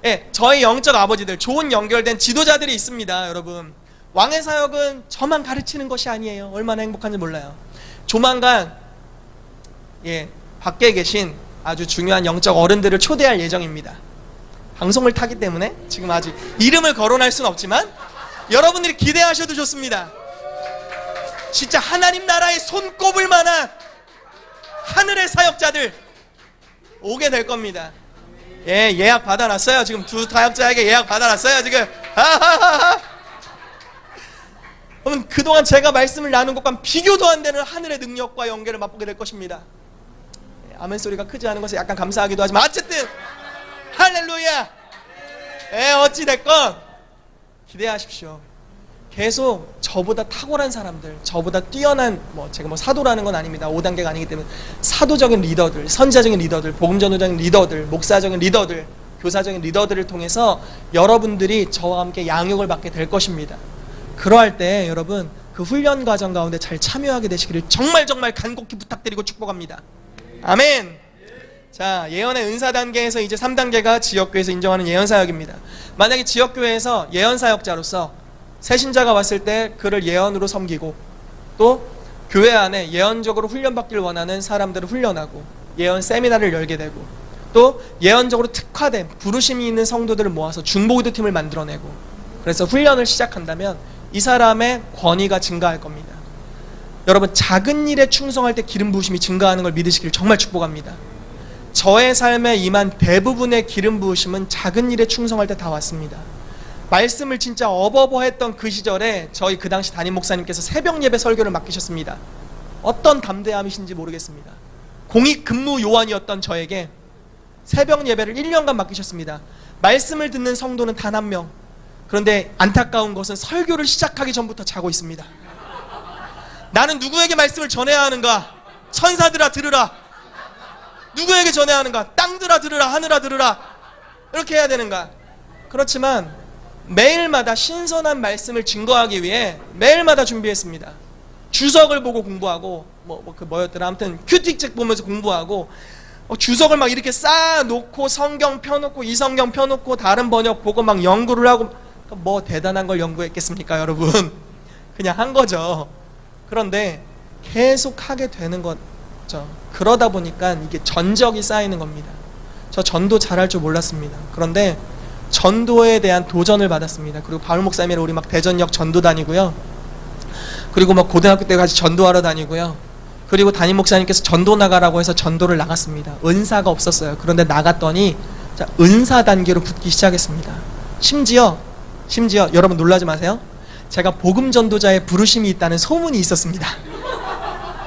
예, 저희 영적 아버지들, 좋은 연결된 지도자들이 있습니다. 여러분, 왕의 사역은 저만 가르치는 것이 아니에요. 얼마나 행복한지 몰라요. 조만간 밖에 계신 아주 중요한 영적 어른들을 초대할 예정입니다. 방송을 타기 때문에 지금 아직 이름을 거론할 수는 없지만 여러분들이 기대하셔도 좋습니다. 진짜 하나님 나라에 손꼽을 만한 하늘의 사역자들 오게 될 겁니다. 예약 받아놨어요. 지금 두 사역자에게 예약 받아놨어요. 지금. 그러면 그동안 제가 말씀을 나눈 것과 비교도 안 되는 하늘의 능력과 연계를 맛보게 될 것입니다. 아멘 소리가 크지 않은 것에 약간 감사하기도 하지만 어쨌든 할렐루야. 어찌됐건 기대하십시오. 계속 저보다 탁월한 사람들, 저보다 뛰어난, 제가 사도라는 건 아닙니다. 5단계가 아니기 때문에 사도적인 리더들, 선지자적인 리더들, 복음전도적인 리더들, 목사적인 리더들, 교사적인 리더들을 통해서 여러분들이 저와 함께 양육을 받게 될 것입니다. 그러할 때 여러분, 그 훈련 과정 가운데 잘 참여하게 되시기를 정말 간곡히 부탁드리고 축복합니다. 아멘. 자, 예언의 은사 단계에서 이제 3단계가 지역교회에서 인정하는 예언사역입니다. 만약에 지역교회에서 예언사역자로서 새신자가 왔을 때 그를 예언으로 섬기고, 또 교회 안에 예언적으로 훈련받기를 원하는 사람들을 훈련하고 예언 세미나를 열게 되고, 또 예언적으로 특화된 부르심이 있는 성도들을 모아서 중보기도팀을 만들어내고, 그래서 훈련을 시작한다면 이 사람의 권위가 증가할 겁니다. 여러분, 작은 일에 충성할 때 기름 부으심이 증가하는 걸 믿으시길 정말 축복합니다. 저의 삶에 임한 대부분의 기름 부으심은 작은 일에 충성할 때 다 왔습니다. 말씀을 진짜 어버버했던 그 시절에 저희 그 당시 담임 목사님께서 새벽 예배 설교를 맡기셨습니다. 어떤 담대함이신지 모르겠습니다. 공익 근무 요원이었던 저에게 새벽 예배를 1년간 맡기셨습니다. 말씀을 듣는 성도는 단 한 명. 그런데 안타까운 것은 설교를 시작하기 전부터 자고 있습니다. 나는 누구에게 말씀을 전해야 하는가? 천사들아 들으라. 누구에게 전해야 하는가? 땅들아 들으라. 하늘아 들으라. 이렇게 해야 되는가? 그렇지만 매일마다 신선한 말씀을 증거하기 위해 매일마다 준비했습니다. 주석을 보고 공부하고 뭐였더라? 아무튼 큐티책 보면서 공부하고 주석을 막 이렇게 쌓아놓고 성경 펴놓고 이 성경 펴놓고 다른 번역 보고 막 연구를 하고 뭐 대단한 걸 연구했겠습니까 여러분? 그냥 한 거죠. 그런데 계속 하게 되는 거죠. 그러다 보니까 이게 전적이 쌓이는 겁니다. 저 전도 잘할 줄 몰랐습니다. 그런데 전도에 대한 도전을 받았습니다. 그리고 바울 목사님이랑 우리 막 대전역 전도 다니고요. 그리고 막 고등학교 때까지 전도하러 다니고요. 그리고 담임 목사님께서 전도 나가라고 해서 전도를 나갔습니다. 은사가 없었어요. 그런데 나갔더니 은사 단계로 붙기 시작했습니다. 심지어 여러분 놀라지 마세요. 제가 복음 전도자의 부르심이 있다는 소문이 있었습니다.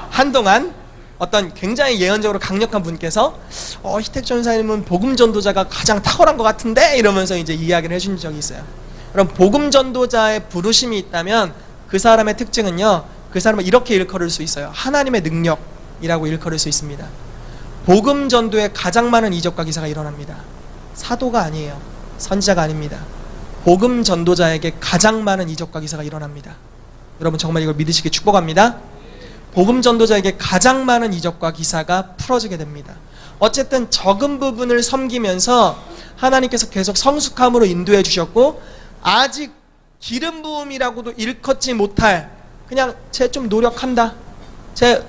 한동안 어떤 굉장히 예언적으로 강력한 분께서 희택 전사님은 복음 전도자가 가장 탁월한 것 같은데 이러면서 이제 이야기를 해준 적이 있어요. 그럼 복음 전도자의 부르심이 있다면 그 사람의 특징은요, 그 사람은 이렇게 일컬을 수 있어요. 하나님의 능력이라고 일컬을 수 있습니다. 복음 전도에 가장 많은 이적과 기사가 일어납니다. 사도가 아니에요. 선지자가 아닙니다. 복음 전도자에게 가장 많은 이적과 기사가 일어납니다. 여러분 정말 이걸 믿으시길 축복합니다. 복음 전도자에게 가장 많은 이적과 기사가 풀어지게 됩니다. 어쨌든 적은 부분을 섬기면서 하나님께서 계속 성숙함으로 인도해 주셨고, 아직 기름 부음이라고도 일컫지 못할, 그냥 쟤 좀 노력한다, 쟤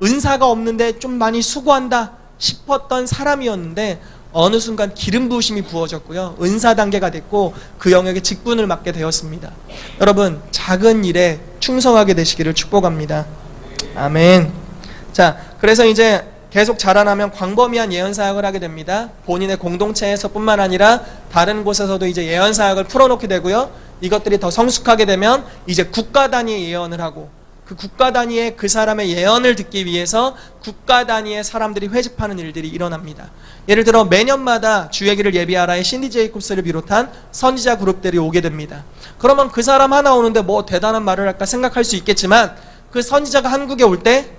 은사가 없는데 좀 많이 수고한다 싶었던 사람이었는데 어느 순간 기름 부으심이 부어졌고요, 은사 단계가 됐고 그 영역에 직분을 맡게 되었습니다. 여러분 작은 일에 충성하게 되시기를 축복합니다. 아멘. 자, 그래서 이제 계속 자라나면 광범위한 예언 사역을 하게 됩니다. 본인의 공동체에서뿐만 아니라 다른 곳에서도 이제 예언 사역을 풀어놓게 되고요. 이것들이 더 성숙하게 되면 이제 국가 단위의 예언을 하고, 그 국가 단위의 그 사람의 예언을 듣기 위해서 국가 단위의 사람들이 회집하는 일들이 일어납니다. 예를 들어 매년마다 주의 길을 예비하라의 신디 제이콥스를 비롯한 선지자 그룹들이 오게 됩니다. 그러면 그 사람 하나 오는데 뭐 대단한 말을 할까 생각할 수 있겠지만, 그 선지자가 한국에 올 때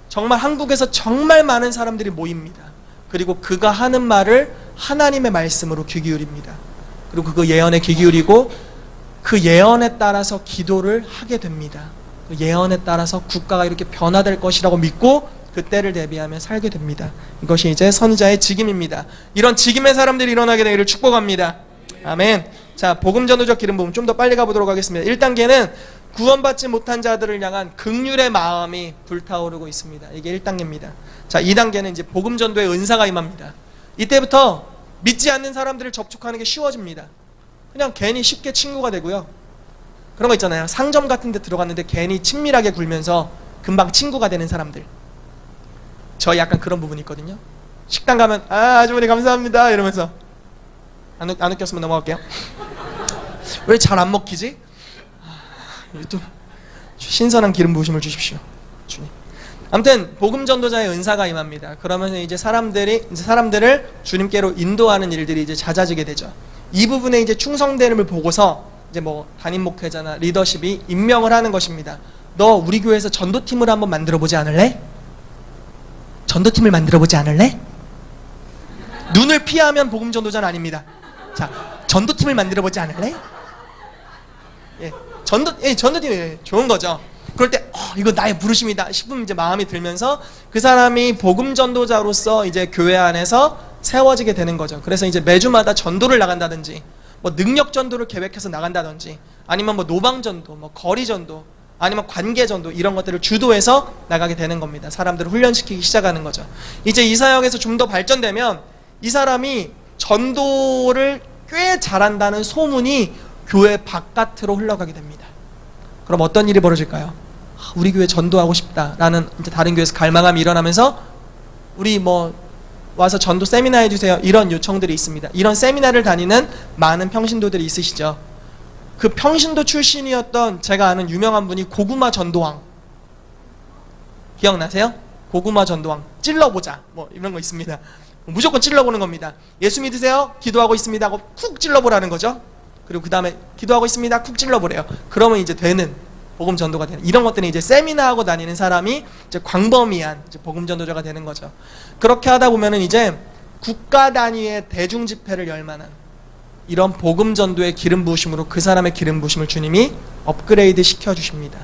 정말 한국에서 정말 많은 사람들이 모입니다. 그리고 그가 하는 말을 하나님의 말씀으로 귀 기울입니다. 그리고 그 예언에 귀 기울이고 그 예언에 따라서 기도를 하게 됩니다. 그 예언에 따라서 국가가 이렇게 변화될 것이라고 믿고 그때를 대비하며 살게 됩니다. 이것이 이제 선지자의 직임입니다. 이런 직임의 사람들이 일어나게 되기를 축복합니다. 아멘. 자, 복음 전도적 기름 부음 좀 더 빨리 가보도록 하겠습니다. 1단계는 구원받지 못한 자들을 향한 긍휼의 마음이 불타오르고 있습니다. 이게 1단계입니다. 자, 2단계는 이제 복음 전도의 은사가 임합니다. 이때부터 믿지 않는 사람들을 접촉하는 게 쉬워집니다. 그냥 괜히 쉽게 친구가 되고요. 그런 거 있잖아요. 상점 같은 데 들어갔는데 괜히 친밀하게 굴면서 금방 친구가 되는 사람들. 저 약간 그런 부분이 있거든요. 식당 가면 아주머니 감사합니다 이러면서 안 웃겼으면 넘어갈게요. 왜 잘 안 먹히지? 또 신선한 기름 부으심을 주십시오, 주님. 아무튼 복음 전도자의 은사가 임합니다. 그러면서 이제 사람들을 주님께로 인도하는 일들이 이제 잦아지게 되죠. 이 부분에 이제 충성됨을 보고서 이제 뭐 담임 목회자나 리더십이 임명을 하는 것입니다. 너 우리 교회에서 전도팀을 한번 만들어 보지 않을래? 전도팀을 만들어 보지 않을래? 눈을 피하면 복음 전도자는 아닙니다. 자, 전도팀을 만들어 보지 않을래? 전도팀이 좋은 거죠. 그럴 때 이거 나의 부르심이다 싶으면 이제 마음이 들면서 그 사람이 복음 전도자로서 이제 교회 안에서 세워지게 되는 거죠. 그래서 이제 매주마다 전도를 나간다든지, 뭐 능력 전도를 계획해서 나간다든지, 아니면 뭐 노방 전도, 뭐 거리 전도, 아니면 관계 전도, 이런 것들을 주도해서 나가게 되는 겁니다. 사람들을 훈련시키기 시작하는 거죠. 이제 이 사역에서 좀 더 발전되면 이 사람이 전도를 꽤 잘한다는 소문이 교회 바깥으로 흘러가게 됩니다. 그럼 어떤 일이 벌어질까요? 우리 교회 전도하고 싶다라는 이제 다른 교회에서 갈망함이 일어나면서 우리 뭐 와서 전도 세미나 해주세요, 이런 요청들이 있습니다. 이런 세미나를 다니는 많은 평신도들이 있으시죠. 그 평신도 출신이었던 제가 아는 유명한 분이 고구마 전도왕, 기억나세요? 고구마 전도왕, 찔러보자 뭐 이런 거 있습니다. 무조건 찔러보는 겁니다. 예수 믿으세요? 기도하고 있습니다 하고 쿡 찔러보라는 거죠. 그리고 그 다음에 기도하고 있습니다 쿡 찔러보래요. 그러면 이제 되는 복음 전도가 되는, 이런 것들은 이제 세미나하고 다니는 사람이 이제 광범위한 이제 복음 전도자가 되는 거죠. 그렇게 하다 보면은 이제 국가 단위의 대중 집회를 열 만한 이런 복음 전도의 기름 부으심으로 그 사람의 기름 부으심을 주님이 업그레이드 시켜 주십니다.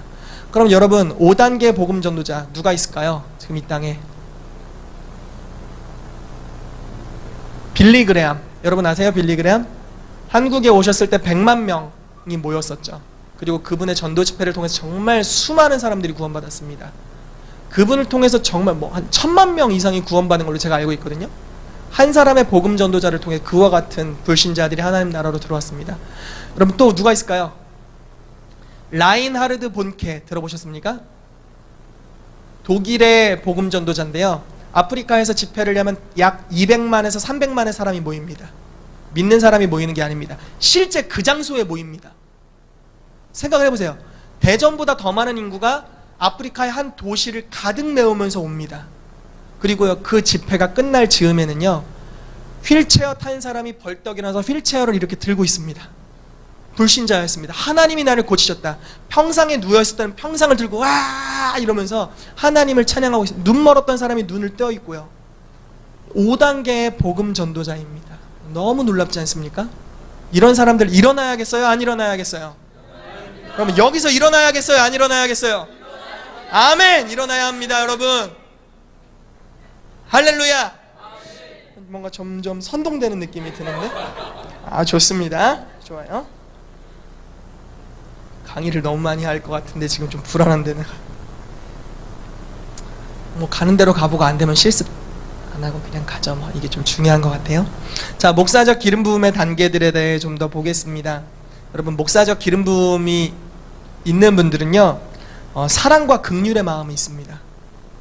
그럼 여러분 5단계 복음 전도자 누가 있을까요? 지금 이 땅에 빌리 그레함, 여러분 아세요? 빌리 그레함? 한국에 오셨을 때 100만 명이 모였었죠. 그리고 그분의 전도 집회를 통해서 정말 수많은 사람들이 구원받았습니다. 그분을 통해서 정말 뭐 한 1000만 명 이상이 구원받은 걸로 제가 알고 있거든요. 한 사람의 복음 전도자를 통해 그와 같은 불신자들이 하나님 나라로 들어왔습니다. 여러분 또 누가 있을까요? 라인하르드 본케 들어보셨습니까? 독일의 복음 전도자인데요. 아프리카에서 집회를 하면 약 200만에서 300만의 사람이 모입니다. 믿는 사람이 모이는 게 아닙니다. 실제 그 장소에 모입니다. 생각을 해보세요. 대전보다 더 많은 인구가 아프리카의 한 도시를 가득 메우면서 옵니다. 그리고요, 그 집회가 끝날 즈음에는요, 휠체어 탄 사람이 벌떡 일어나서 휠체어를 이렇게 들고 있습니다. 불신자였습니다. 하나님이 나를 고치셨다. 평상에 누워있었다는 평상을 들고 와 이러면서 하나님을 찬양하고 있습니다. 눈 멀었던 사람이 눈을 떠 있고요. 5단계의 복음 전도자입니다. 너무 놀랍지 않습니까? 이런 사람들 일어나야겠어요? 안 일어나야겠어요? 그러면 여기서 일어나야겠어요? 안 일어나야겠어요? 아멘! 일어나야 합니다, 여러분. 할렐루야! 뭔가 점점 선동되는 느낌이 드는데? 아, 좋습니다. 좋아요. 강의를 너무 많이 할 것 같은데 지금 좀 불안한데 내가. 뭐 가는 대로 가보고 안 되면 실습 안 하고 그냥 가죠. 뭐 이게 좀 중요한 것 같아요. 자, 목사적 기름 부음의 단계들에 대해 좀 더 보겠습니다. 여러분, 목사적 기름 부음이 있는 분들은요, 사랑과 긍휼의 마음이 있습니다.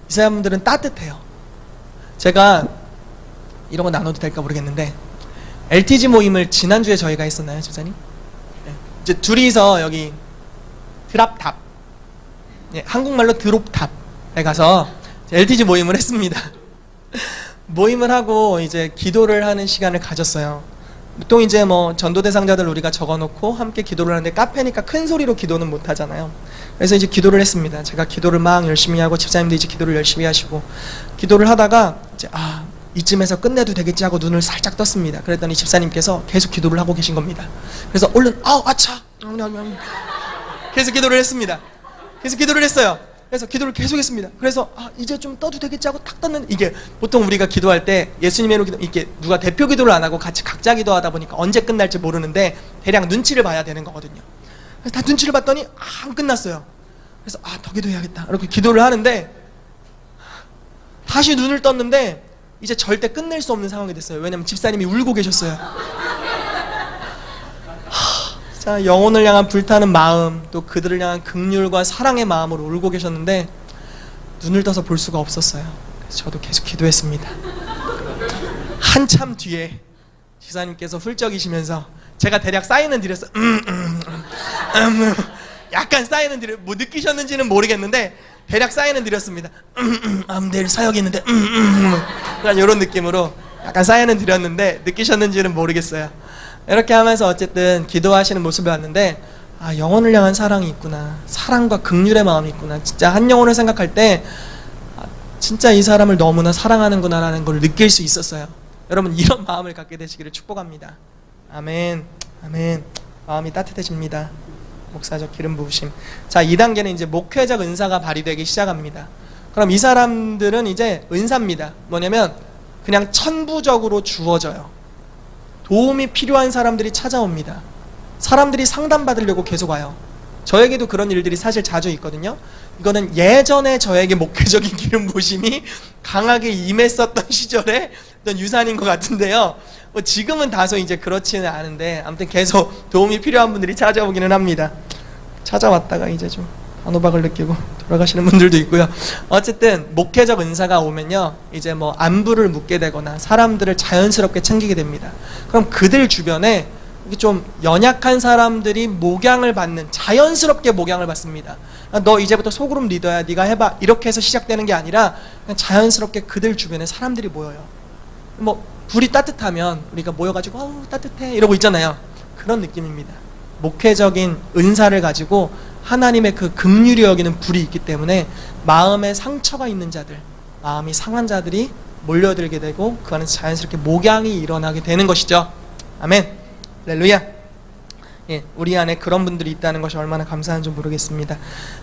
이 사람들은 따뜻해요. 제가 이런 거 나눠도 될까 모르겠는데, LTG 모임을 지난주에 저희가 했었나요, 집사님? 네. 이제 둘이서 여기 드랍탑, 예, 한국말로 드롭탑에 가서 LTG 모임을 했습니다. 모임을 하고 이제 기도를 하는 시간을 가졌어요. 보통 이제 뭐 전도 대상자들 우리가 적어놓고 함께 기도를 하는데 카페니까 큰 소리로 기도는 못 하잖아요. 그래서 이제 기도를 했습니다. 제가 기도를 막 열심히 하고 집사님도 이제 기도를 열심히 하시고 기도를 하다가 이제 이쯤에서 끝내도 되겠지 하고 눈을 살짝 떴습니다. 그랬더니 집사님께서 계속 기도를 하고 계신 겁니다. 그래서 얼른 아차 계속 기도를 했습니다. 계속 기도를 했어요. 그래서 기도를 계속 했습니다. 그래서 이제 좀 떠도 되겠지 하고 탁 떴는데, 이게 보통 우리가 기도할 때 예수님의 기도, 이렇게 누가 대표 기도를 안 하고 같이 각자 기도하다 보니까 언제 끝날지 모르는데 대략 눈치를 봐야 되는 거거든요. 그래서 다 눈치를 봤더니 안 끝났어요. 그래서 더 기도해야겠다 이렇게 기도를 하는데 다시 눈을 떴는데 이제 절대 끝낼 수 없는 상황이 됐어요. 왜냐면 집사님이 울고 계셨어요. 자, 영혼을 향한 불타는 마음, 또 그들을 향한 긍휼과 사랑의 마음으로 울고 계셨는데 눈을 떠서 볼 수가 없었어요. 그래서 저도 계속 기도했습니다. 한참 뒤에 지사님께서 훌쩍이시면서 제가 대략 사인은 드렸어요. 약간 사인은 뭐 느끼셨는지는 모르겠는데 대략 사인은 드렸습니다. 내일 사역이 있는데 그냥 이런 느낌으로 약간 사인은 드렸는데 느끼셨는지는 모르겠어요. 이렇게 하면서 어쨌든 기도하시는 모습을 봤는데 영혼을 향한 사랑이 있구나, 사랑과 긍휼의 마음이 있구나, 진짜 한 영혼을 생각할 때 진짜 이 사람을 너무나 사랑하는구나 라는 걸 느낄 수 있었어요. 여러분, 이런 마음을 갖게 되시기를 축복합니다. 아멘. 아멘. 마음이 따뜻해집니다. 목사적 기름 부으심. 자, 2단계는 이제 목회적 은사가 발휘되기 시작합니다. 그럼 이 사람들은 이제 은사입니다. 뭐냐면 그냥 천부적으로 주어져요. 도움이 필요한 사람들이 찾아옵니다. 사람들이 상담받으려고 계속 와요. 저에게도 그런 일들이 사실 자주 있거든요. 이거는 예전에 저에게 목회적인 기름 부으심이 강하게 임했었던 시절의 어떤 유산인 것 같은데요. 뭐 지금은 다소 이제 그렇지는 않은데 아무튼 계속 도움이 필요한 분들이 찾아오기는 합니다. 찾아왔다가 이제 좀 한호박을 느끼고 돌아가시는 분들도 있고요. 어쨌든 목회적 은사가 오면요, 이제 뭐 안부를 묻게 되거나 사람들을 자연스럽게 챙기게 됩니다. 그럼 그들 주변에 좀 연약한 사람들이 목양을 받는, 자연스럽게 목양을 받습니다. 너 이제부터 소그룹 리더야, 네가 해봐, 이렇게 해서 시작되는 게 아니라 그냥 자연스럽게 그들 주변에 사람들이 모여요. 뭐 불이 따뜻하면 우리가 모여가지고 따뜻해 이러고 있잖아요. 그런 느낌입니다. 목회적인 은사를 가지고 하나님의 그 긍휼히 여기는 불이 있기 때문에 마음에 상처가 있는 자들, 마음이 상한 자들이 몰려들게 되고 그 안에서 자연스럽게 목양이 일어나게 되는 것이죠. 아멘. 할렐루야. 예, 우리 안에 그런 분들이 있다는 것이 얼마나 감사한지 모르겠습니다.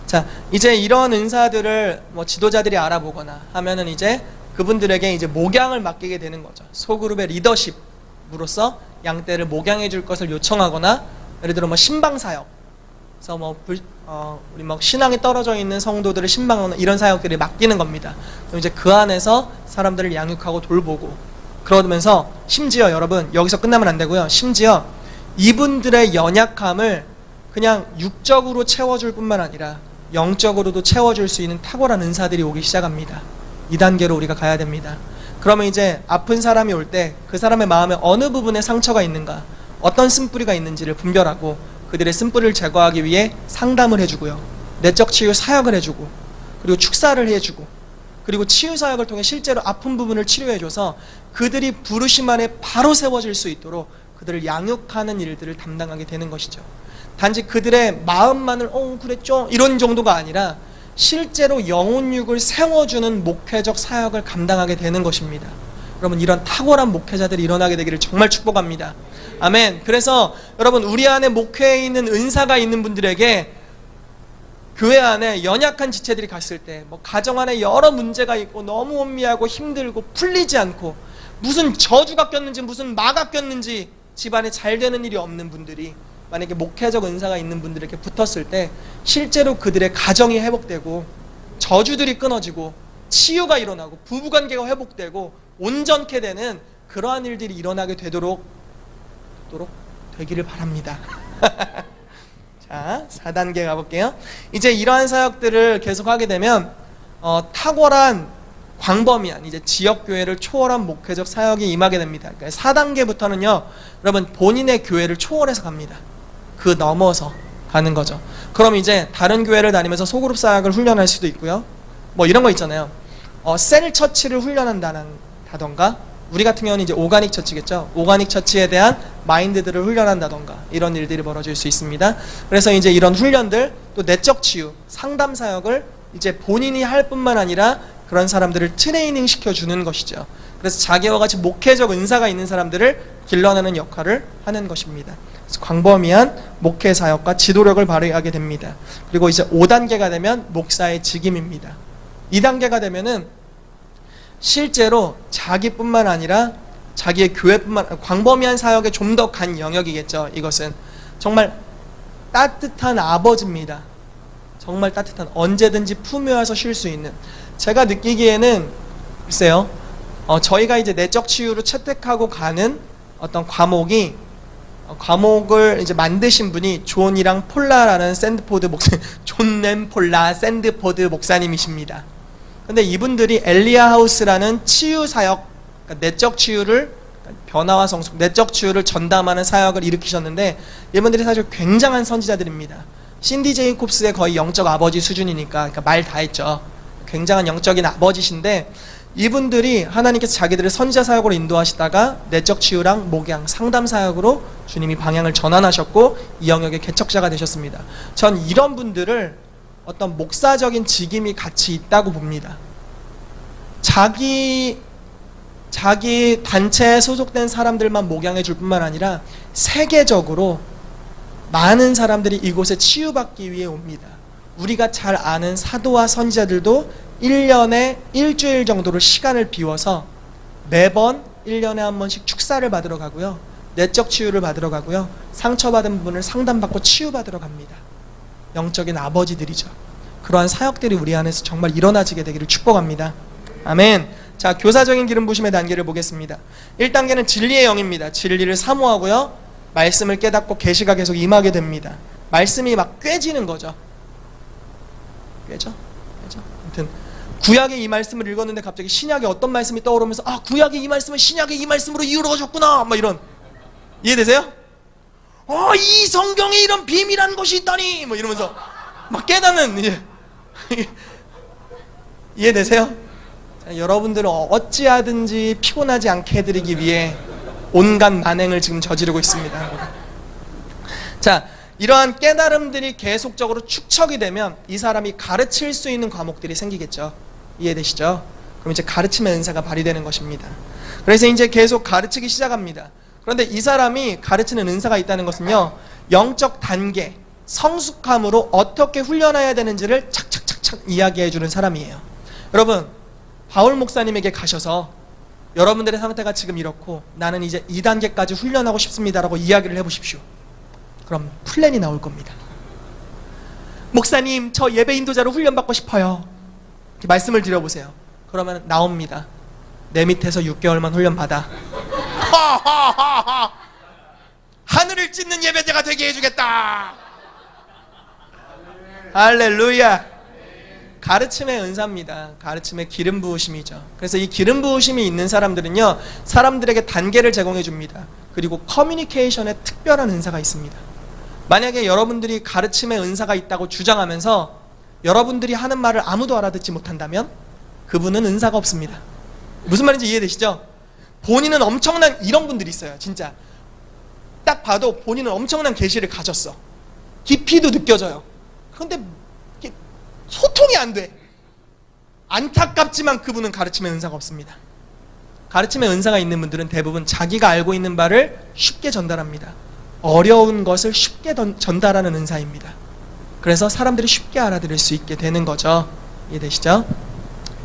자, 이제 이런 은사들을 뭐 지도자들이 알아보거나 하면은 이제 그분들에게 이제 목양을 맡기게 되는 거죠. 소그룹의 리더십으로서 양떼를 목양해 줄 것을 요청하거나, 예를 들어 뭐 신방 사역, 그래서 뭐 우리 막 신앙이 떨어져 있는 성도들을 신방하는 이런 사역들을 맡기는 겁니다. 그럼 이제 그 안에서 사람들을 양육하고 돌보고, 그러면서 심지어 여러분 여기서 끝나면 안 되고요. 심지어 이분들의 연약함을 그냥 육적으로 채워줄 뿐만 아니라 영적으로도 채워줄 수 있는 탁월한 은사들이 오기 시작합니다. 이 단계로 우리가 가야 됩니다. 그러면 이제 아픈 사람이 올 때 그 사람의 마음에 어느 부분에 상처가 있는가, 어떤 쓴뿌리가 있는지를 분별하고 그들의 쓴뿌리를 제거하기 위해 상담을 해주고요, 내적 치유 사역을 해주고, 그리고 축사를 해주고, 그리고 치유 사역을 통해 실제로 아픈 부분을 치료해줘서 그들이 부르심 안에 바로 세워질 수 있도록 그들을 양육하는 일들을 담당하게 되는 것이죠. 단지 그들의 마음만을 그랬죠 이런 정도가 아니라 실제로 영혼육을 세워주는 목회적 사역을 감당하게 되는 것입니다. 여러분, 이런 탁월한 목회자들이 일어나게 되기를 정말 축복합니다. 아멘. 그래서 여러분, 우리 안에 목회에 있는 은사가 있는 분들에게 교회 안에 연약한 지체들이 갔을 때, 뭐 가정 안에 여러 문제가 있고 너무 혼미하고 힘들고 풀리지 않고 무슨 저주가 꼈는지 무슨 마가 꼈는지 집안에 잘 되는 일이 없는 분들이 만약에 목회적 은사가 있는 분들에게 붙었을 때 실제로 그들의 가정이 회복되고 저주들이 끊어지고 치유가 일어나고 부부관계가 회복되고 온전케 되는 그러한 일들이 일어나게 되도록 되기를 바랍니다. 자, 4단계 가볼게요. 이제 이러한 사역들을 계속 하게 되면 탁월한 광범위한 이제 지역교회를 초월한 목회적 사역이 임하게 됩니다. 그러니까 4단계부터는요 여러분, 본인의 교회를 초월해서 갑니다. 그 넘어서 가는 거죠. 그럼 이제 다른 교회를 다니면서 소그룹 사역을 훈련할 수도 있고요, 뭐 이런 거 있잖아요. 셀 처치를 훈련한다던가, 우리 같은 경우는 이제 오가닉 처치겠죠. 오가닉 처치에 대한 마인드들을 훈련한다던가 이런 일들이 벌어질 수 있습니다. 그래서 이제 이런 훈련들, 또 내적 치유, 상담 사역을 이제 본인이 할 뿐만 아니라 그런 사람들을 트레이닝 시켜주는 것이죠. 그래서 자기와 같이 목회적 은사가 있는 사람들을 길러내는 역할을 하는 것입니다. 그래서 광범위한 목회 사역과 지도력을 발휘하게 됩니다. 그리고 이제 5단계가 되면 목사의 직임입니다. 2단계가 되면은 실제로 자기뿐만 아니라 자기의 교회뿐만, 광범위한 사역에 좀 더 간 영역이겠죠. 이것은 정말 따뜻한 아버지입니다. 정말 따뜻한, 언제든지 품에 와서 쉴 수 있는. 제가 느끼기에는 글쎄요, 저희가 이제 내적 치유로 채택하고 가는 어떤 과목을 이제 만드신 분이 존이랑 폴라라는 샌드포드 목사, 존 램 폴라 샌드포드 목사님이십니다. 근데 이분들이 엘리야 하우스라는 치유 사역, 그러니까 내적 치유를, 변화와 성숙, 내적 치유를 전담하는 사역을 일으키셨는데, 이분들이 사실 굉장한 선지자들입니다. 신디 제이콥스의 거의 영적 아버지 수준이니까, 그러니까 말 다 했죠. 굉장한 영적인 아버지신데, 이분들이 하나님께서 자기들을 선지자 사역으로 인도하시다가 내적 치유랑 목양, 상담 사역으로 주님이 방향을 전환하셨고 이 영역의 개척자가 되셨습니다. 전 이런 분들을 어떤 목사적인 직임이 같이 있다고 봅니다. 자기 단체에 소속된 사람들만 목양해 줄 뿐만 아니라 세계적으로 많은 사람들이 이곳에 치유받기 위해 옵니다. 우리가 잘 아는 사도와 선지자들도 1년에 일주일 정도로 시간을 비워서 매번 1년에 한 번씩 축사를 받으러 가고요, 내적 치유를 받으러 가고요, 상처받은 부분을 상담받고 치유받으러 갑니다. 영적인 아버지들이죠. 그러한 사역들이 우리 안에서 정말 일어나지게 되기를 축복합니다. 아멘. 자, 교사적인 기름 부심의 단계를 보겠습니다. 1단계는 진리의 영입니다. 진리를 사모하고요, 말씀을 깨닫고 계시가 계속 임하게 됩니다. 말씀이 막 꿰지는 거죠. 꿰죠? 아무튼 구약의 이 말씀을 읽었는데 갑자기 신약의 어떤 말씀이 떠오르면서, 아, 구약의 이 말씀은 신약의 이 말씀으로 이루어졌구나, 막 이런, 이해되세요? 이 성경에 이런 비밀한 것이 있다니, 뭐 이러면서 막 깨닫는, 이해되세요? 자, 여러분들은 어찌하든지 피곤하지 않게 해드리기 위해 온갖 만행을 지금 저지르고 있습니다. 자, 이러한 깨달음들이 계속적으로 축적이 되면 이 사람이 가르칠 수 있는 과목들이 생기겠죠. 이해되시죠? 그럼 이제 가르침의 은사가 발휘되는 것입니다. 그래서 이제 계속 가르치기 시작합니다. 그런데 이 사람이 가르치는 은사가 있다는 것은요, 영적 단계, 성숙함으로 어떻게 훈련해야 되는지를 착착착착 이야기해 주는 사람이에요. 여러분, 바울 목사님에게 가셔서 여러분들의 상태가 지금 이렇고 나는 이제 2단계까지 훈련하고 싶습니다라고 이야기를 해보십시오. 그럼 플랜이 나올 겁니다. 목사님, 저 예배 인도자로 훈련받고 싶어요. 이렇게 말씀을 드려보세요. 그러면 나옵니다. 내 밑에서 6개월만 훈련받아. 하늘을 찢는 예배자가 되게 해주겠다. 할렐루야. 가르침의 은사입니다. 가르침의 기름 부으심이죠. 그래서 이 기름 부으심이 있는 사람들은요, 사람들에게 단계를 제공해 줍니다. 그리고 커뮤니케이션에 특별한 은사가 있습니다. 만약에 여러분들이 가르침의 은사가 있다고 주장하면서 여러분들이 하는 말을 아무도 알아듣지 못한다면 그분은 은사가 없습니다. 무슨 말인지 이해되시죠? 본인은 엄청난, 이런 분들이 있어요. 진짜 딱 봐도 본인은 엄청난 계시를 가졌어. 깊이도 느껴져요. 그런데 소통이 안 돼. 안타깝지만 그분은 가르침의 은사가 없습니다. 가르침의 은사가 있는 분들은 대부분 자기가 알고 있는 바를 쉽게 전달합니다. 어려운 것을 쉽게 전달하는 은사입니다. 그래서 사람들이 쉽게 알아들을 수 있게 되는 거죠. 이해되시죠?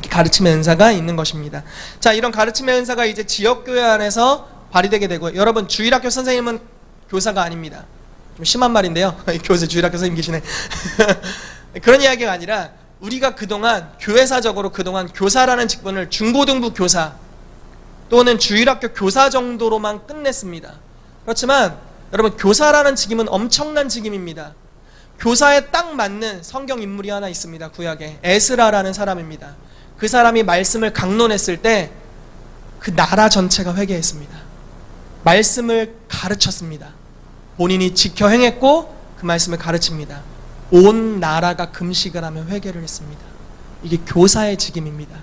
가르침의 은사가 있는 것입니다. 자, 이런 가르침의 은사가 이제 지역교회 안에서 발휘되게 되고요. 여러분, 주일학교 선생님은 교사가 아닙니다. 좀 심한 말인데요. 교사, 주일학교 선생님 계시네. 그런 이야기가 아니라 우리가 그동안 교회사적으로 그동안 교사라는 직분을 중고등부 교사 또는 주일학교 교사 정도로만 끝냈습니다. 그렇지만 여러분, 교사라는 직임은 엄청난 직임입니다. 교사에 딱 맞는 성경 인물이 하나 있습니다. 구약에 에스라라는 사람입니다. 그 사람이 말씀을 강론했을 때 그 나라 전체가 회개했습니다. 말씀을 가르쳤습니다. 본인이 지켜 행했고 그 말씀을 가르칩니다. 온 나라가 금식을 하며 회개를 했습니다. 이게 교사의 직임입니다.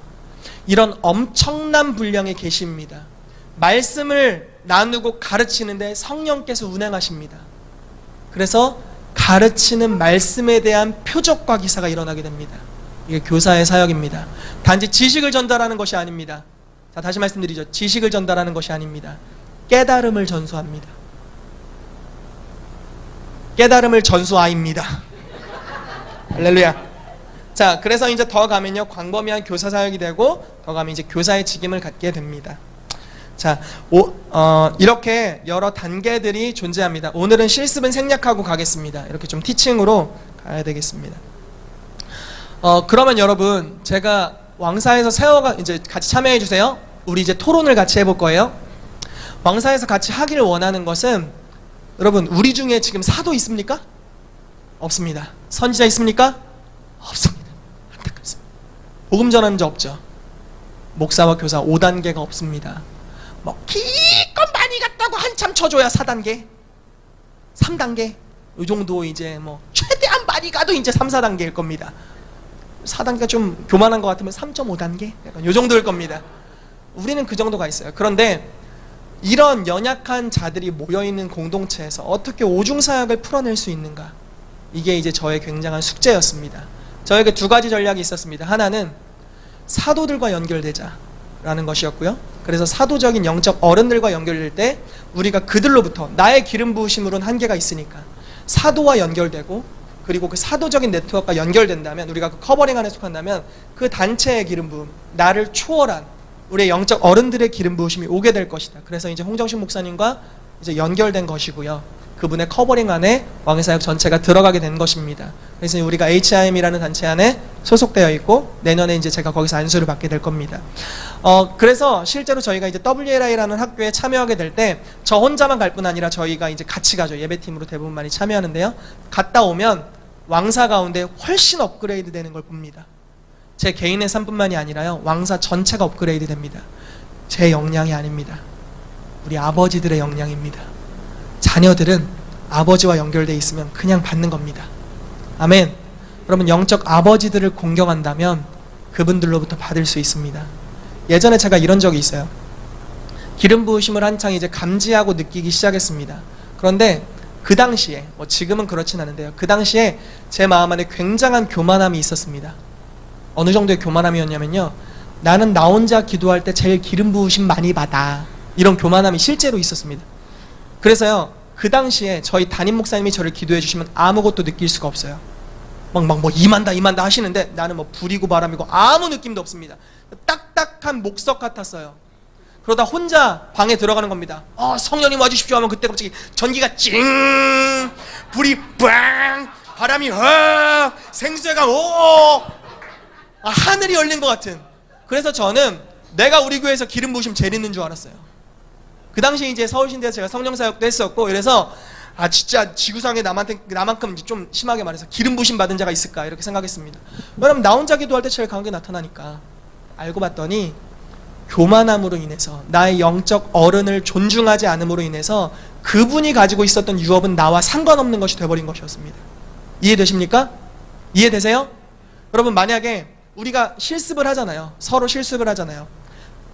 이런 엄청난 분량의 계시입니다. 말씀을 나누고 가르치는데 성령께서 운행하십니다. 그래서 가르치는 말씀에 대한 표적과 기사가 일어나게 됩니다. 이게 교사의 사역입니다. 단지 지식을 전달하는 것이 아닙니다. 자, 다시 말씀드리죠. 지식을 전달하는 것이 아닙니다. 깨달음을 전수합니다. 깨달음을 전수아입니다. 할렐루야. 자, 그래서 이제 더 가면요, 광범위한 교사 사역이 되고 더 가면 이제 교사의 직임을 갖게 됩니다. 자, 이렇게 여러 단계들이 존재합니다. 오늘은 실습은 생략하고 가겠습니다. 이렇게 좀 티칭으로 가야 되겠습니다. 그러면 여러분, 제가 왕사에서 세워가 이제 같이 참여해 주세요. 우리 이제 토론을 같이 해볼 거예요. 왕사에서 같이 하기를 원하는 것은, 여러분, 우리 중에 지금 사도 있습니까? 없습니다. 선지자 있습니까? 없습니다. 안타깝습니다. 복음 전하는 자 없죠. 목사와 교사 5단계가 없습니다. 뭐 기껏 많이 갔다고 한참 쳐줘야 4단계, 3단계, 이 정도 이제 뭐 최대한 많이 가도 이제 3, 4단계일 겁니다. 4단계가 좀 교만한 것 같으면 3.5단계? 약간 이 정도일 겁니다. 우리는 그 정도가 있어요. 그런데 이런 연약한 자들이 모여있는 공동체에서 어떻게 오중사역을 풀어낼 수 있는가? 이게 이제 저의 굉장한 숙제였습니다. 저에게 두 가지 전략이 있었습니다. 하나는 사도들과 연결되자라는 것이었고요. 그래서 사도적인 영적 어른들과 연결될 때 우리가 그들로부터, 나의 기름 부으심으로는 한계가 있으니까 사도와 연결되고, 그리고 그 사도적인 네트워크가 연결된다면, 우리가 그 커버링 안에 속한다면 그 단체의 기름 부음, 나를 초월한 우리의 영적 어른들의 기름 부으심이 오게 될 것이다. 그래서 이제 홍정신 목사님과 이제 연결된 것이고요. 그분의 커버링 안에 왕의 사역 전체가 들어가게 된 것입니다. 그래서 우리가 HIM이라는 단체 안에 소속되어 있고, 내년에 이제 제가 거기서 안수를 받게 될 겁니다. 그래서 실제로 저희가 이제 WLI라는 학교에 참여하게 될 때 저 혼자만 갈 뿐 아니라 저희가 이제 같이 가죠. 예배팀으로 대부분 많이 참여하는데요. 갔다 오면 왕사 가운데 훨씬 업그레이드 되는 걸 봅니다. 제 개인의 삶뿐만이 아니라요, 왕사 전체가 업그레이드 됩니다. 제 역량이 아닙니다. 우리 아버지들의 역량입니다. 자녀들은 아버지와 연결되어 있으면 그냥 받는 겁니다. 아멘. 여러분, 영적 아버지들을 공경한다면 그분들로부터 받을 수 있습니다. 예전에 제가 이런 적이 있어요. 기름 부으심을 한창 이제 감지하고 느끼기 시작했습니다. 그런데 그 당시에, 뭐 지금은 그렇진 않은데요, 그 당시에 제 마음 안에 굉장한 교만함이 있었습니다. 어느 정도의 교만함이었냐면요, 나는 나 혼자 기도할 때 제일 기름 부으심 많이 받아, 이런 교만함이 실제로 있었습니다. 그래서요, 그 당시에 저희 담임 목사님이 저를 기도해 주시면 아무것도 느낄 수가 없어요. 뭐 임한다 하시는데 나는 뭐 불이고 바람이고 아무 느낌도 없습니다. 딱딱한 목석 같았어요. 그러다 혼자 방에 들어가는 겁니다. 성령님 와주십시오 하면 그때 갑자기 전기가 찡, 불이 빵, 바람이 생수가 하늘이 열린 것 같은. 그래서 저는 내가 우리 교회에서 기름 부으심 제일 있는 줄 알았어요. 그 당시 이제 서울신대에서 제가 성령사역도 했었고, 이래서 진짜 지구상에 나만큼 좀 심하게 말해서 기름 부으심 받은 자가 있을까 이렇게 생각했습니다. 왜냐면 나 혼자 기도할 때 제일 강하게 나타나니까. 알고 봤더니 교만함으로 인해서, 나의 영적 어른을 존중하지 않음으로 인해서 그분이 가지고 있었던 유업은 나와 상관없는 것이 되어버린 것이었습니다. 이해되십니까? 이해되세요? 여러분, 만약에 우리가 실습을 하잖아요. 서로 실습을 하잖아요.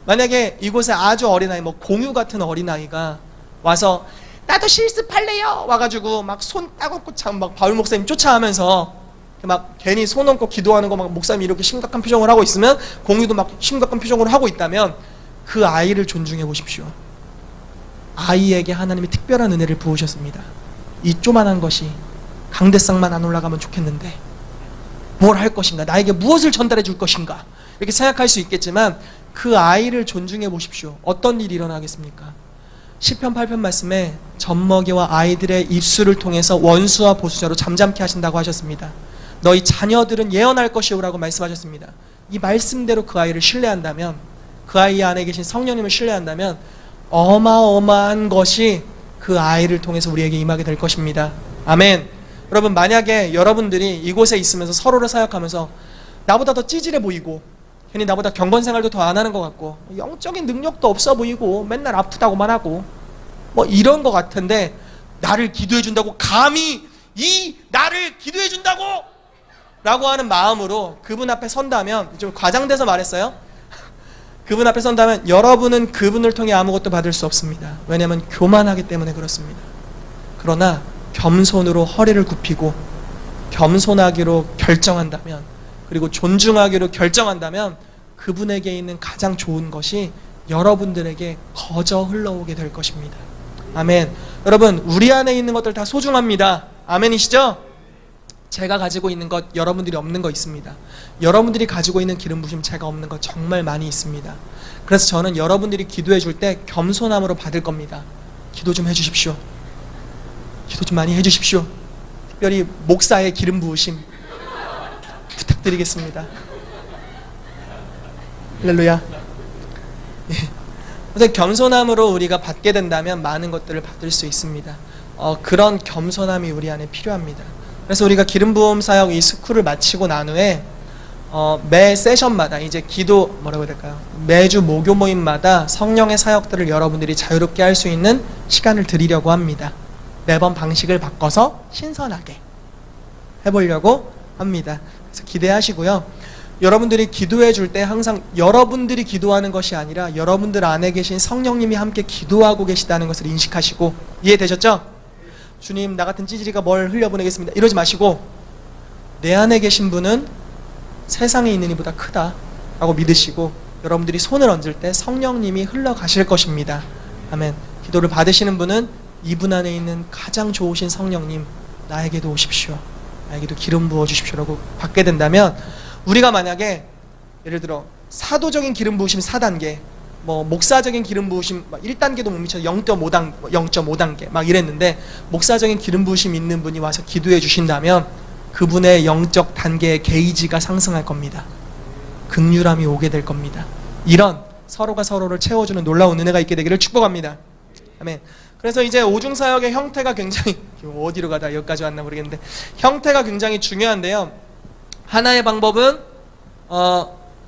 만약에 이곳에 아주 어린아이, 뭐 공유 같은 어린아이가 와서 나도 실습할래요 와가지고 막 손 따갑고 참 막 바울 목사님 쫓아하면서 막 괜히 손 얹고 기도하는 거 막 목사님이 이렇게 심각한 표정을 하고 있으면, 공유도 막 심각한 표정을 하고 있다면 그 아이를 존중해 보십시오. 아이에게 하나님이 특별한 은혜를 부으셨습니다. 이 조만한 것이 강대상만 안 올라가면 좋겠는데 뭘 할 것인가, 나에게 무엇을 전달해 줄 것인가, 이렇게 생각할 수 있겠지만 그 아이를 존중해 보십시오. 어떤 일이 일어나겠습니까? 시편 8편 말씀에 젖먹이와 아이들의 입술을 통해서 원수와 보수자로 잠잠케 하신다고 하셨습니다. 너희 자녀들은 예언할 것이오라고 말씀하셨습니다. 이 말씀대로 그 아이를 신뢰한다면, 그 아이 안에 계신 성령님을 신뢰한다면 어마어마한 것이 그 아이를 통해서 우리에게 임하게 될 것입니다. 아멘. 여러분, 만약에 여러분들이 이곳에 있으면서 서로를 사역하면서 나보다 더 찌질해 보이고, 괜히 나보다 경건생활도 더 안 하는 것 같고, 영적인 능력도 없어 보이고, 맨날 아프다고만 하고, 뭐 이런 것 같은데 나를 기도해 준다고, 감히 이 나를 기도해 준다고 라고 하는 마음으로 그분 앞에 선다면, 좀 과장돼서 말했어요. 그분 앞에 선다면 여러분은 그분을 통해 아무것도 받을 수 없습니다. 왜냐하면 교만하기 때문에 그렇습니다. 그러나 겸손으로 허리를 굽히고 겸손하기로 결정한다면, 그리고 존중하기로 결정한다면 그분에게 있는 가장 좋은 것이 여러분들에게 거저 흘러오게 될 것입니다. 아멘. 여러분, 우리 안에 있는 것들 다 소중합니다. 아멘이시죠? 제가 가지고 있는 것, 여러분들이 없는 거 있습니다. 여러분들이 가지고 있는 기름 부심 제가 없는 것 정말 많이 있습니다. 그래서 저는 여러분들이 기도해 줄 때 겸손함으로 받을 겁니다. 기도 좀 해주십시오. 기도 좀 많이 해주십시오. 특별히 목사의 기름 부으심 부탁드리겠습니다. 할렐루야. 그래서 겸손함으로 우리가 받게 된다면 많은 것들을 받을 수 있습니다. 그런 겸손함이 우리 안에 필요합니다. 그래서 우리가 기름 부음 사역 이 스쿨을 마치고 난 후에 매 세션마다 이제 뭐라고 해야 될까요? 매주 모교 모임마다 성령의 사역들을 여러분들이 자유롭게 할 수 있는 시간을 드리려고 합니다. 매번 방식을 바꿔서 신선하게 해보려고 합니다. 그래서 기대하시고요. 여러분들이 기도해 줄 때 항상 여러분들이 기도하는 것이 아니라 여러분들 안에 계신 성령님이 함께 기도하고 계시다는 것을 인식하시고, 이해되셨죠? 주님, 나 같은 찌질이가 뭘 흘려보내겠습니다 이러지 마시고, 내 안에 계신 분은 세상에 있는 이보다 크다 라고 믿으시고, 여러분들이 손을 얹을 때 성령님이 흘러가실 것입니다. 아멘. 기도를 받으시는 분은 이분 안에 있는 가장 좋으신 성령님, 나에게도 오십시오, 나에게도 기름 부어주십시오라고 받게 된다면, 우리가 만약에 예를 들어 사도적인 기름 부으심 4단계, 뭐 목사적인 기름 부으심 1단계도 못 미쳐서 0.5단계 막 이랬는데, 목사적인 기름 부으심 있는 분이 와서 기도해 주신다면 그분의 영적 단계의 게이지가 상승할 겁니다. 긍휼함이 오게 될 겁니다. 이런 서로가 서로를 채워주는 놀라운 은혜가 있게 되기를 축복합니다. 아멘. 그래서 이제 오중사역의 형태가 굉장히 어디로 가다 여기까지 왔나 모르겠는데, 형태가 굉장히 중요한데요. 하나의 방법은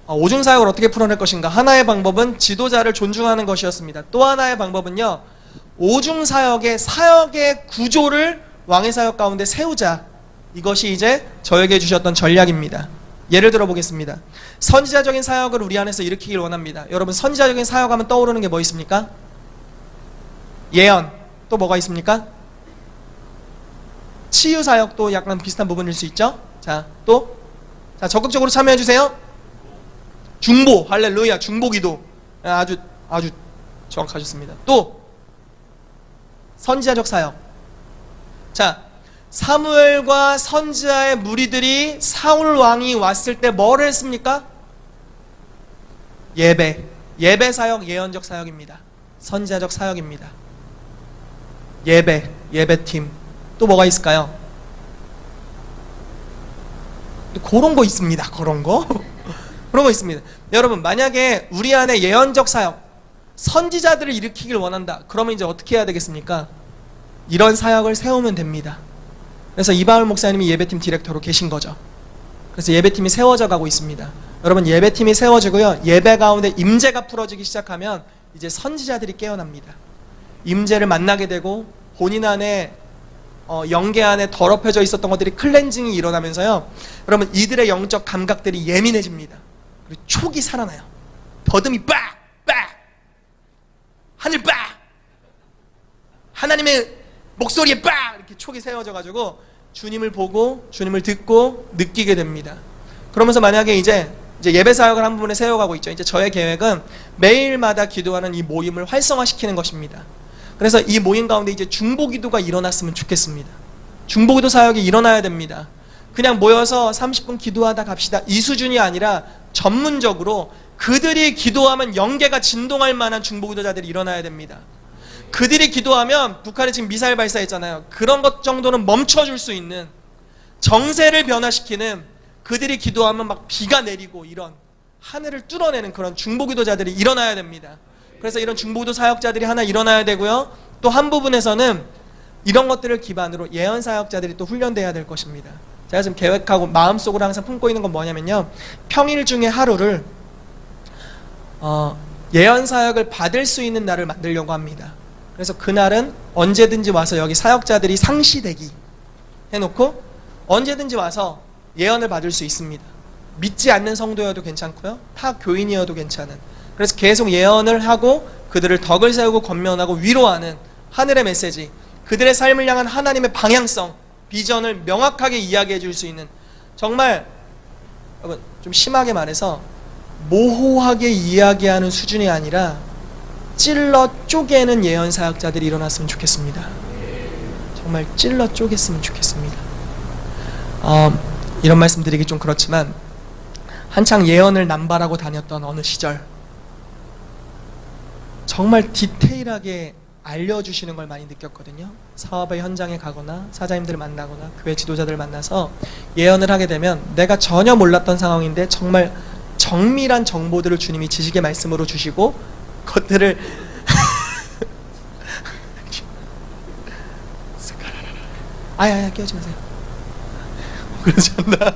오중사역을 어떻게 풀어낼 것인가, 하나의 방법은 지도자를 존중하는 것이었습니다. 또 하나의 방법은요, 오중사역의 사역의 구조를 왕의 사역 가운데 세우자, 이것이 이제 저에게 주셨던 전략입니다. 예를 들어 보겠습니다. 선지자적인 사역을 우리 안에서 일으키길 원합니다. 여러분, 선지자적인 사역하면 떠오르는 게 뭐 있습니까? 예언. 또 뭐가 있습니까? 치유 사역도 약간 비슷한 부분일 수 있죠. 자, 또 자, 적극적으로 참여해 주세요. 중보, 할렐루야, 중보 기도. 아주 정확하셨습니다. 또 선지자적 사역. 자, 사무엘과 선지자의 무리들이 사울 왕이 왔을 때 뭐를 했습니까? 예배 사역, 예언적 사역입니다. 선지자적 사역입니다. 예배팀. 또 뭐가 있을까요? 그런 거 있습니다. 그런 거 있습니다. 여러분, 만약에 우리 안에 예언적 사역, 선지자들을 일으키길 원한다. 그러면 이제 어떻게 해야 되겠습니까? 이런 사역을 세우면 됩니다. 그래서 이바울 목사님이 예배팀 디렉터로 계신 거죠. 그래서 예배팀이 세워져 가고 있습니다. 여러분, 예배팀이 세워지고요, 예배 가운데 임재가 풀어지기 시작하면 이제 선지자들이 깨어납니다. 임재를 만나게 되고 본인 안에 영계 안에 더럽혀져 있었던 것들이 클렌징이 일어나면서요, 여러분, 이들의 영적 감각들이 예민해집니다. 그리고 촉이 살아나요. 더듬이 빡! 하늘 빡! 하나님의 목소리에 빡! 이렇게 촉이 세워져 가지고 주님을 보고 주님을 듣고 느끼게 됩니다. 그러면서 만약에 이제 예배 사역을 한 부분에 세워가고 있죠. 이제 저의 계획은 매일마다 기도하는 이 모임을 활성화시키는 것입니다. 그래서 이 모임 가운데 이제 중보 기도가 일어났으면 좋겠습니다. 중보 기도 사역이 일어나야 됩니다. 그냥 모여서 30분 기도하다 갑시다, 이 수준이 아니라 전문적으로 그들이 기도하면 영계가 진동할 만한 중보 기도자들이 일어나야 됩니다. 그들이 기도하면 북한이 지금 미사일 발사했잖아요. 그런 것 정도는 멈춰줄 수 있는, 정세를 변화시키는, 그들이 기도하면 막 비가 내리고 이런 하늘을 뚫어내는 그런 중보기도자들이 일어나야 됩니다. 그래서 이런 중보기도 사역자들이 하나 일어나야 되고요, 또 한 부분에서는 이런 것들을 기반으로 예언 사역자들이 또 훈련돼야 될 것입니다. 제가 지금 계획하고 마음속으로 항상 품고 있는 건 뭐냐면요, 평일 중에 하루를 예언 사역을 받을 수 있는 날을 만들려고 합니다. 그래서 그날은 언제든지 와서 여기 사역자들이 상시대기 해놓고 언제든지 와서 예언을 받을 수 있습니다. 믿지 않는 성도여도 괜찮고요, 타 교인이어도 괜찮은, 그래서 계속 예언을 하고 그들을 덕을 세우고 권면하고 위로하는 하늘의 메시지, 그들의 삶을 향한 하나님의 방향성, 비전을 명확하게 이야기해 줄 수 있는, 정말 여러분 좀 심하게 말해서 모호하게 이야기하는 수준이 아니라 찔러 쪼개는 예언 사역자들이 일어났으면 좋겠습니다. 정말 찔러 쪼갰으면 좋겠습니다. 이런 말씀 드리기 좀 그렇지만 한창 예언을 남발하고 다녔던 어느 시절, 정말 디테일하게 알려주시는 걸 많이 느꼈거든요. 사업의 현장에 가거나 사장님들을 만나거나 교회 지도자들을 만나서 예언을 하게 되면 내가 전혀 몰랐던 상황인데 정말 정밀한 정보들을 주님이 지식의 말씀으로 주시고 그것들을 끼우지 마세요. 그러지 않나.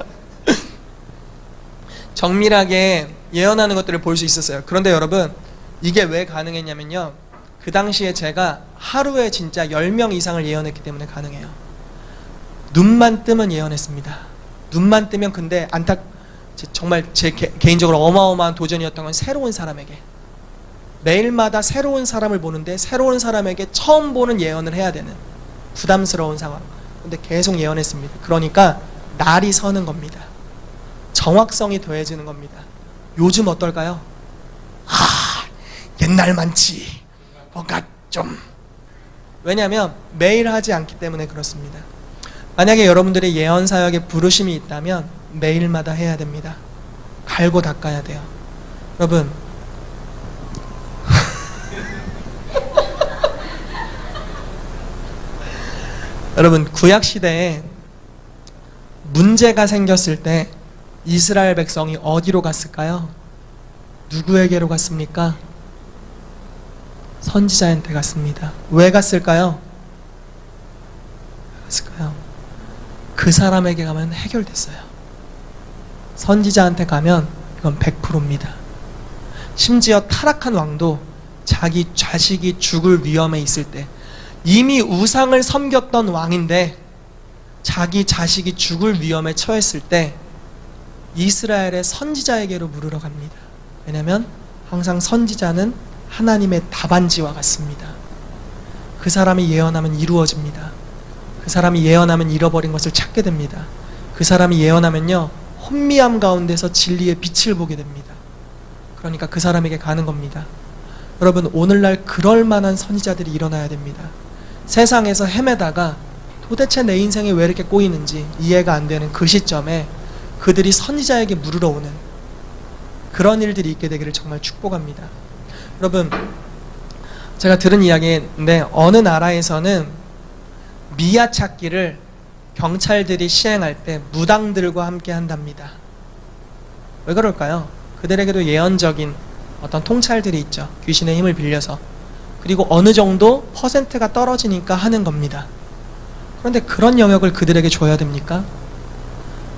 정밀하게 예언하는 것들을 볼 수 있었어요. 그런데 여러분, 이게 왜 가능했냐면요, 그 당시에 제가 하루에 진짜 10명 이상을 예언했기 때문에 가능해요. 눈만 뜨면 예언했습니다. 눈만 뜨면. 근데 정말 제 개인적으로 어마어마한 도전이었던 건 새로운 사람에게, 매일마다 새로운 사람을 보는데 새로운 사람에게 처음 보는 예언을 해야 되는 부담스러운 상황. 근데 계속 예언했습니다. 그러니까 날이 서는 겁니다. 정확성이 더해지는 겁니다. 요즘 어떨까요? 옛날 많지, 뭔가 좀, 왜냐하면 매일 하지 않기 때문에 그렇습니다. 만약에 여러분들의 예언 사역에 부르심이 있다면 매일마다 해야 됩니다. 갈고 닦아야 돼요. 여러분, 여러분, 구약 시대에 문제가 생겼을 때 이스라엘 백성이 어디로 갔을까요? 누구에게로 갔습니까? 선지자한테 갔습니다. 왜 갔을까요? 그 사람에게 가면 해결됐어요. 선지자한테 가면 이건 100%입니다. 심지어 타락한 왕도 자기 자식이 죽을 위험에 있을 때, 이미 우상을 섬겼던 왕인데 자기 자식이 죽을 위험에 처했을 때 이스라엘의 선지자에게로 물으러 갑니다. 왜냐하면 항상 선지자는 하나님의 답안지와 같습니다. 그 사람이 예언하면 이루어집니다. 그 그 사람이 예언하면 잃어버린 것을 찾게 됩니다. 그 사람이 예언하면요, 혼미함 가운데서 진리의 빛을 보게 됩니다. 그러니까 그 사람에게 가는 겁니다. 여러분, 오늘날 그럴 만한 선지자들이 일어나야 됩니다. 세상에서 헤매다가 도대체 내 인생이 왜 이렇게 꼬이는지 이해가 안 되는 그 시점에 그들이 선지자에게 물으러 오는 그런 일들이 있게 되기를 정말 축복합니다. 여러분, 제가 들은 이야기인데 어느 나라에서는 미아 찾기를 경찰들이 시행할 때 무당들과 함께 한답니다. 왜 그럴까요? 그들에게도 예언적인 어떤 통찰들이 있죠. 귀신의 힘을 빌려서. 그리고 어느 정도 퍼센트가 떨어지니까 하는 겁니다. 그런데 그런 영역을 그들에게 줘야 됩니까?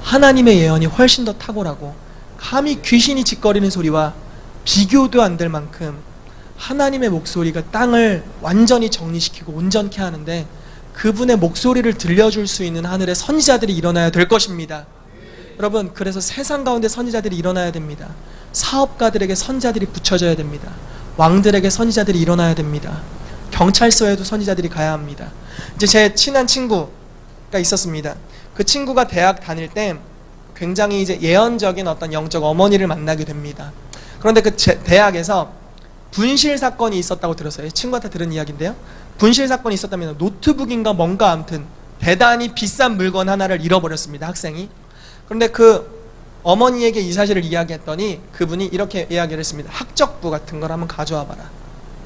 하나님의 예언이 훨씬 더 탁월하고 감히 귀신이 짓거리는 소리와 비교도 안 될 만큼 하나님의 목소리가 땅을 완전히 정리시키고 온전케 하는데 그분의 목소리를 들려줄 수 있는 하늘의 선지자들이 일어나야 될 것입니다. 여러분, 그래서 세상 가운데 선지자들이 일어나야 됩니다. 사업가들에게 선지자들이 붙여져야 됩니다. 왕들에게 선지자들이 일어나야 됩니다. 경찰서에도 선지자들이 가야 합니다. 이제 제 친한 친구가 있었습니다. 그 친구가 대학 다닐 때 굉장히 이제 예언적인 어떤 영적 어머니를 만나게 됩니다. 그런데 그 대학에서 분실 사건이 있었다고 들었어요. 친구한테 들은 이야기인데요. 분실 사건이 있었다면 노트북인가 뭔가 아무튼 대단히 비싼 물건 하나를 잃어버렸습니다. 학생이. 그런데 그 어머니에게 이 사실을 이야기했더니 그분이 이렇게 이야기를 했습니다. 학적부 같은 걸 한번 가져와 봐라.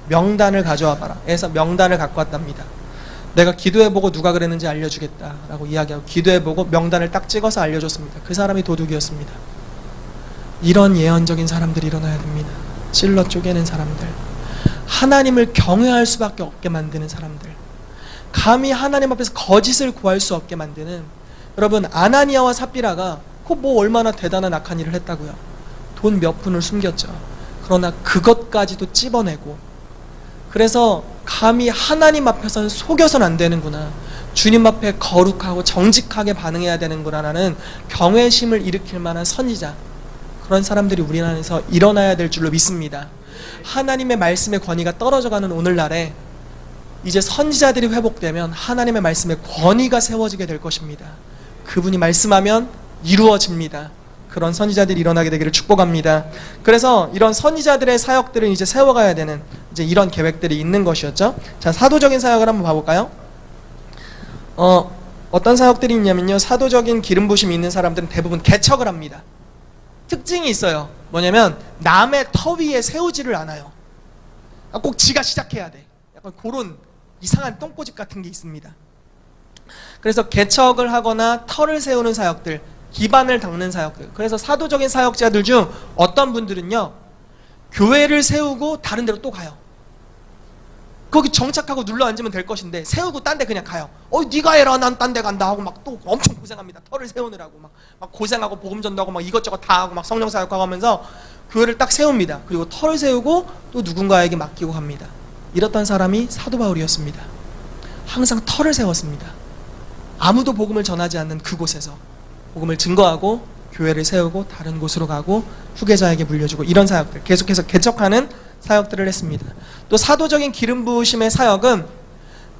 명단을 가져와 봐라. 해서 명단을 갖고 왔답니다. 내가 기도해보고 누가 그랬는지 알려주겠다라고 이야기하고 기도해보고 명단을 딱 찍어서 알려줬습니다. 그 사람이 도둑이었습니다. 이런 예언적인 사람들이 일어나야 됩니다. 찔러 쪼개는 사람들, 하나님을 경외할 수밖에 없게 만드는 사람들, 감히 하나님 앞에서 거짓을 구할 수 없게 만드는, 여러분, 아나니아와 삽비라가 그 뭐 얼마나 대단한 악한 일을 했다고요. 돈 몇 푼을 숨겼죠. 그러나 그것까지도 찝어내고, 그래서 감히 하나님 앞에서는 속여서는 안 되는구나, 주님 앞에 거룩하고 정직하게 반응해야 되는구나라는 경외심을 일으킬 만한 선지자, 그런 사람들이 우리나라에서 일어나야 될 줄로 믿습니다. 하나님의 말씀의 권위가 떨어져가는 오늘날에 이제 선지자들이 회복되면 하나님의 말씀의 권위가 세워지게 될 것입니다. 그분이 말씀하면 이루어집니다. 그런 선지자들이 일어나게 되기를 축복합니다. 그래서 이런 선지자들의 사역들을 이제 세워가야 되는 이제 이런 계획들이 있는 것이었죠. 자, 사도적인 사역을 한번 봐볼까요? 어떤 사역들이 있냐면요, 사도적인 기름 부심이 있는 사람들은 대부분 개척을 합니다. 특징이 있어요. 뭐냐면 남의 터 위에 세우지를 않아요. 꼭 지가 시작해야 돼. 약간 그런 이상한 똥꼬집 같은 게 있습니다. 그래서 개척을 하거나 터를 세우는 사역들, 기반을 닦는 사역들. 그래서 사도적인 사역자들 중 어떤 분들은요, 교회를 세우고 다른 데로 또 가요. 거기 정착하고 눌러 앉으면 될 것인데 세우고 딴 데 그냥 가요. 네가 해라, 난 딴 데 간다 하고 막 또 엄청 고생합니다. 터를 세우느라고 막 고생하고 복음전도 하고 막 이것저것 다 하고 막 성령 사역하고 하면서 교회를 딱 세웁니다. 그리고 터를 세우고 또 누군가에게 맡기고 갑니다. 이랬던 사람이 사도 바울이었습니다. 항상 터를 세웠습니다. 아무도 복음을 전하지 않는 그곳에서 복음을 증거하고 교회를 세우고 다른 곳으로 가고 후계자에게 물려주고, 이런 사역들 계속해서 개척하는 사역들을 했습니다. 또 사도적인 기름 부으심의 사역은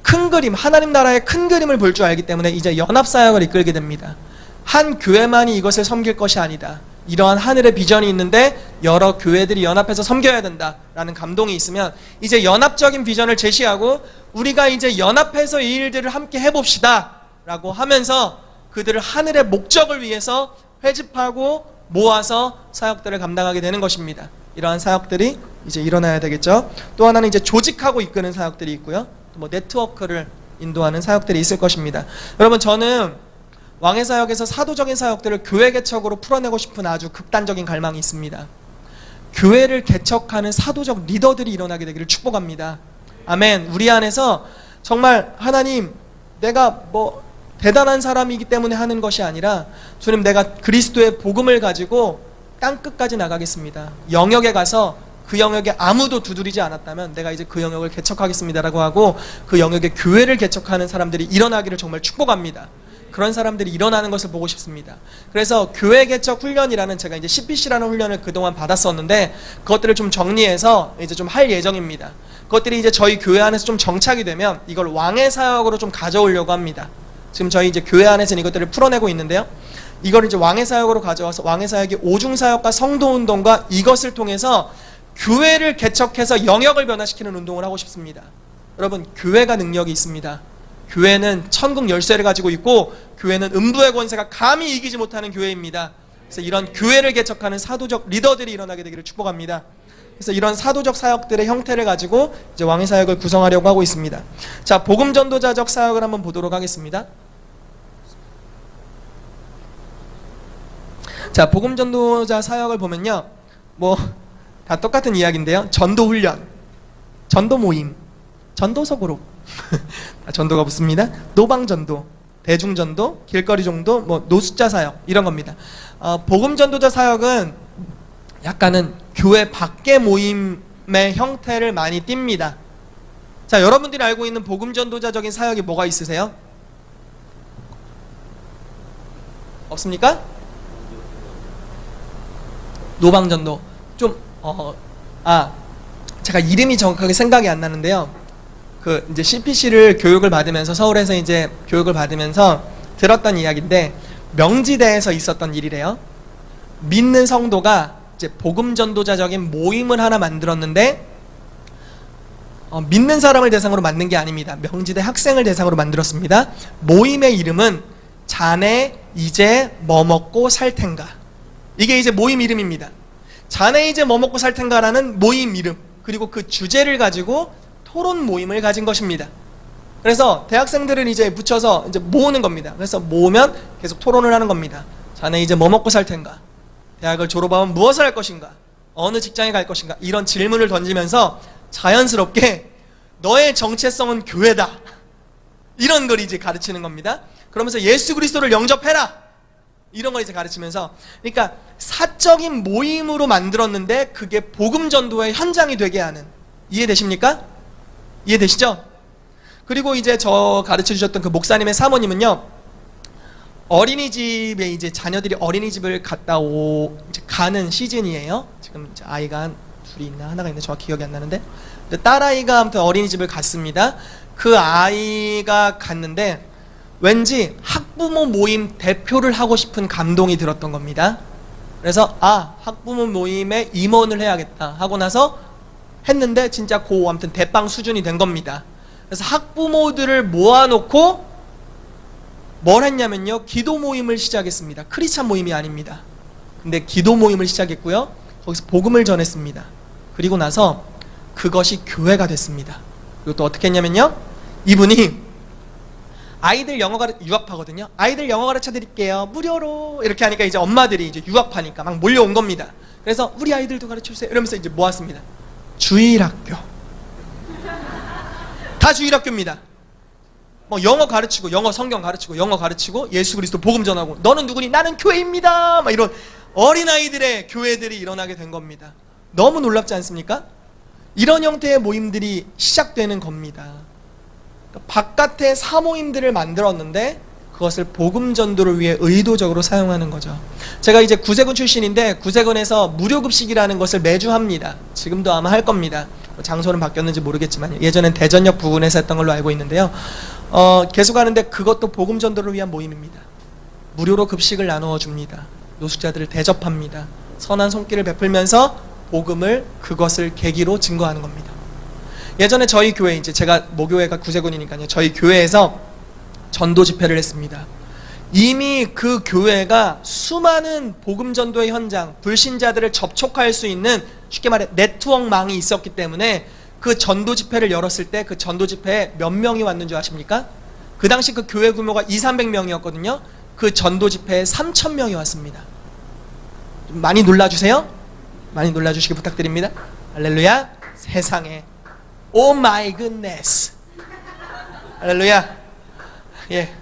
큰 그림, 하나님 나라의 큰 그림을 볼 줄 알기 때문에 이제 연합 사역을 이끌게 됩니다. 한 교회만이 이것을 섬길 것이 아니다. 이러한 하늘의 비전이 있는데 여러 교회들이 연합해서 섬겨야 된다라는 감동이 있으면 이제 연합적인 비전을 제시하고 우리가 이제 연합해서 이 일들을 함께 해봅시다 라고 하면서 그들을 하늘의 목적을 위해서 회집하고 모아서 사역들을 감당하게 되는 것입니다. 이러한 사역들이 이제 일어나야 되겠죠. 또 하나는 이제 조직하고 이끄는 사역들이 있고요. 또 네트워크를 인도하는 사역들이 있을 것입니다. 여러분, 저는 왕의 사역에서 사도적인 사역들을 교회 개척으로 풀어내고 싶은 아주 극단적인 갈망이 있습니다. 교회를 개척하는 사도적 리더들이 일어나게 되기를 축복합니다. 아멘. 우리 안에서 정말 하나님, 내가 뭐 대단한 사람이기 때문에 하는 것이 아니라 주님, 내가 그리스도의 복음을 가지고 땅끝까지 나가겠습니다. 영역에 가서 그 영역에 아무도 두드리지 않았다면 내가 이제 그 영역을 개척하겠습니다라고 하고 그 영역에 교회를 개척하는 사람들이 일어나기를 정말 축복합니다. 그런 사람들이 일어나는 것을 보고 싶습니다. 그래서 교회 개척 훈련이라는, 제가 이제 CPC라는 훈련을 그동안 받았었는데 그것들을 좀 정리해서 이제 좀 할 예정입니다. 그것들이 이제 저희 교회 안에서 좀 정착이 되면 이걸 왕의 사역으로 좀 가져오려고 합니다. 지금 저희 이제 교회 안에서는 이것들을 풀어내고 있는데요. 이걸 이제 왕의 사역으로 가져와서 왕의 사역의 오중 사역과 성도 운동과 이것을 통해서 교회를 개척해서 영역을 변화시키는 운동을 하고 싶습니다. 여러분, 교회가 능력이 있습니다. 교회는 천국 열쇠를 가지고 있고 교회는 음부의 권세가 감히 이기지 못하는 교회입니다. 그래서 이런 교회를 개척하는 사도적 리더들이 일어나게 되기를 축복합니다. 그래서 이런 사도적 사역들의 형태를 가지고 이제 왕의 사역을 구성하려고 하고 있습니다. 자, 복음 전도자적 사역을 한번 보도록 하겠습니다. 자, 복음 전도자 사역을 보면요, 뭐 다 똑같은 이야기인데요. 전도 훈련, 전도 모임, 전도서 그룹, 전도가 붙습니다. 노방 전도, 대중 전도, 길거리 전도, 뭐 노숙자 사역 이런 겁니다. 복음 전도자 사역은 약간은 교회 밖의 모임의 형태를 많이 띱니다. 자, 여러분들이 알고 있는 복음 전도자적인 사역이 뭐가 있으세요? 없습니까? 노방 전도. 좀 제가 이름이 정확하게 생각이 안 나는데요. 그 이제 CPC를 교육을 받으면서 서울에서 이제 교육을 받으면서 들었던 이야기인데, 명지대에서 있었던 일이래요. 믿는 성도가 이제 복음 전도자적인 모임을 하나 만들었는데, 믿는 사람을 대상으로 만든 게 아닙니다. 명지대 학생을 대상으로 만들었습니다. 모임의 이름은 자네 이제 뭐 먹고 살 텐가. 이게 이제 모임 이름입니다. 자네 이제 뭐 먹고 살 텐가라는 모임 이름, 그리고 그 주제를 가지고 토론 모임을 가진 것입니다. 그래서 대학생들을 이제 붙여서 이제 모으는 겁니다. 그래서 모으면 계속 토론을 하는 겁니다. 자네 이제 뭐 먹고 살 텐가? 대학을 졸업하면 무엇을 할 것인가? 어느 직장에 갈 것인가? 이런 질문을 던지면서 자연스럽게 너의 정체성은 교회다, 이런 걸 이제 가르치는 겁니다. 그러면서 예수 그리스도를 영접해라, 이런 걸 이제 가르치면서, 그러니까 사적인 모임으로 만들었는데 그게 복음 전도의 현장이 되게 하는, 이해되십니까? 이해되시죠? 그리고 이제 저 가르쳐 주셨던 그 목사님의 사모님은요, 어린이집에 이제 자녀들이 어린이집을 이제 가는 시즌이에요. 지금 이제 아이가 한 둘이 있나 하나가 있나 정확히 기억이 안 나는데, 딸아이가 아무튼 어린이집을 갔습니다. 그 아이가 갔는데 왠지 학부모 모임 대표를 하고 싶은 감동이 들었던 겁니다. 그래서 학부모 모임에 임원을 해야겠다 하고 나서 했는데 진짜 아무튼 대빵 수준이 된 겁니다. 그래서 학부모들을 모아놓고 뭘 했냐면요, 기도 모임을 시작했습니다. 크리스찬 모임이 아닙니다. 근데 기도 모임을 시작했고요, 거기서 복음을 전했습니다. 그리고 나서 그것이 교회가 됐습니다. 그리고 또 어떻게 했냐면요, 이분이 아이들 유학파거든요. 아이들 영어 가르쳐 드릴게요, 무료로. 이렇게 하니까 이제 엄마들이 이제 유학파니까 막 몰려온 겁니다. 그래서 우리 아이들도 가르쳐 주세요 이러면서 이제 모았습니다. 주일학교. 다 주일학교입니다. 뭐 영어 가르치고, 영어 성경 가르치고, 영어 가르치고, 예수 그리스도 복음 전하고, 너는 누구니? 나는 교회입니다. 막 이런 어린아이들의 교회들이 일어나게 된 겁니다. 너무 놀랍지 않습니까? 이런 형태의 모임들이 시작되는 겁니다. 바깥에 사모임들을 만들었는데 그것을 복음 전도를 위해 의도적으로 사용하는 거죠. 제가 이제 구세군 출신인데 구세군에서 무료급식이라는 것을 매주 합니다. 지금도 아마 할 겁니다. 장소는 바뀌었는지 모르겠지만 예전엔 대전역 부근에서 했던 걸로 알고 있는데요. 계속 하는데 그것도 복음 전도를 위한 모임입니다. 무료로 급식을 나누어 줍니다. 노숙자들을 대접합니다. 선한 손길을 베풀면서 복음을, 그것을 계기로 증거하는 겁니다. 예전에 저희 교회, 이제 제가 모교회가 구세군이니까요, 저희 교회에서 전도 집회를 했습니다. 이미 그 교회가 수많은 복음 전도의 현장, 불신자들을 접촉할 수 있는, 쉽게 말해 네트워크망이 있었기 때문에 그 전도 집회를 열었을 때 그 전도 집회에 몇 명이 왔는 줄 아십니까? 그 당시 그 교회 규모가 200~300명이었거든요. 그 전도 집회에 3,000명이 왔습니다. 좀 많이 놀라주세요. 많이 놀라주시기 부탁드립니다. 할렐루야. 세상에, 오 마이 굿네스. 할렐루야. 예.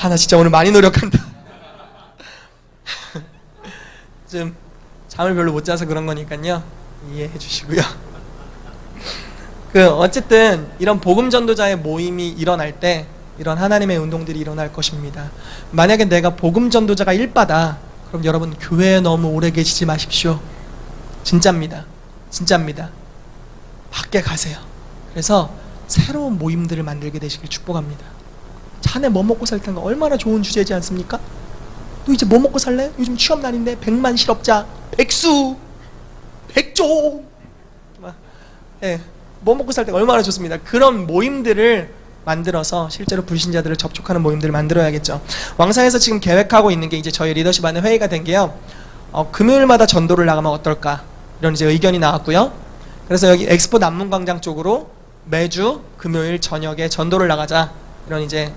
나 진짜 오늘 많이 노력한다. 좀 잠을 별로 못 자서 그런 거니까요, 이해해 주시고요. 어쨌든 이런 복음 전도자의 모임이 일어날 때 이런 하나님의 운동들이 일어날 것입니다. 만약에 내가 복음 전도자가 일바다, 그럼 여러분 교회에 너무 오래 계시지 마십시오. 진짜입니다. 진짜입니다. 밖에 가세요. 그래서 새로운 모임들을 만들게 되시길 축복합니다. 자네 뭐 먹고 살 텐가 얼마나 좋은 주제지 않습니까? 너 이제 뭐 먹고 살래? 요즘 취업난인데 100만 실업자, 백수, 백조. 예, 뭐 먹고 살 때가 얼마나 좋습니다. 그런 모임들을 만들어서 실제로 불신자들을 접촉하는 모임들을 만들어야겠죠. 왕상에서 지금 계획하고 있는 게 이제 저희 리더십 안에 회의가 된 게요. 금요일마다 전도를 나가면 어떨까? 이런 이제 의견이 나왔고요. 그래서 여기 엑스포 남문광장 쪽으로 매주 금요일 저녁에 전도를 나가자. 이런 이제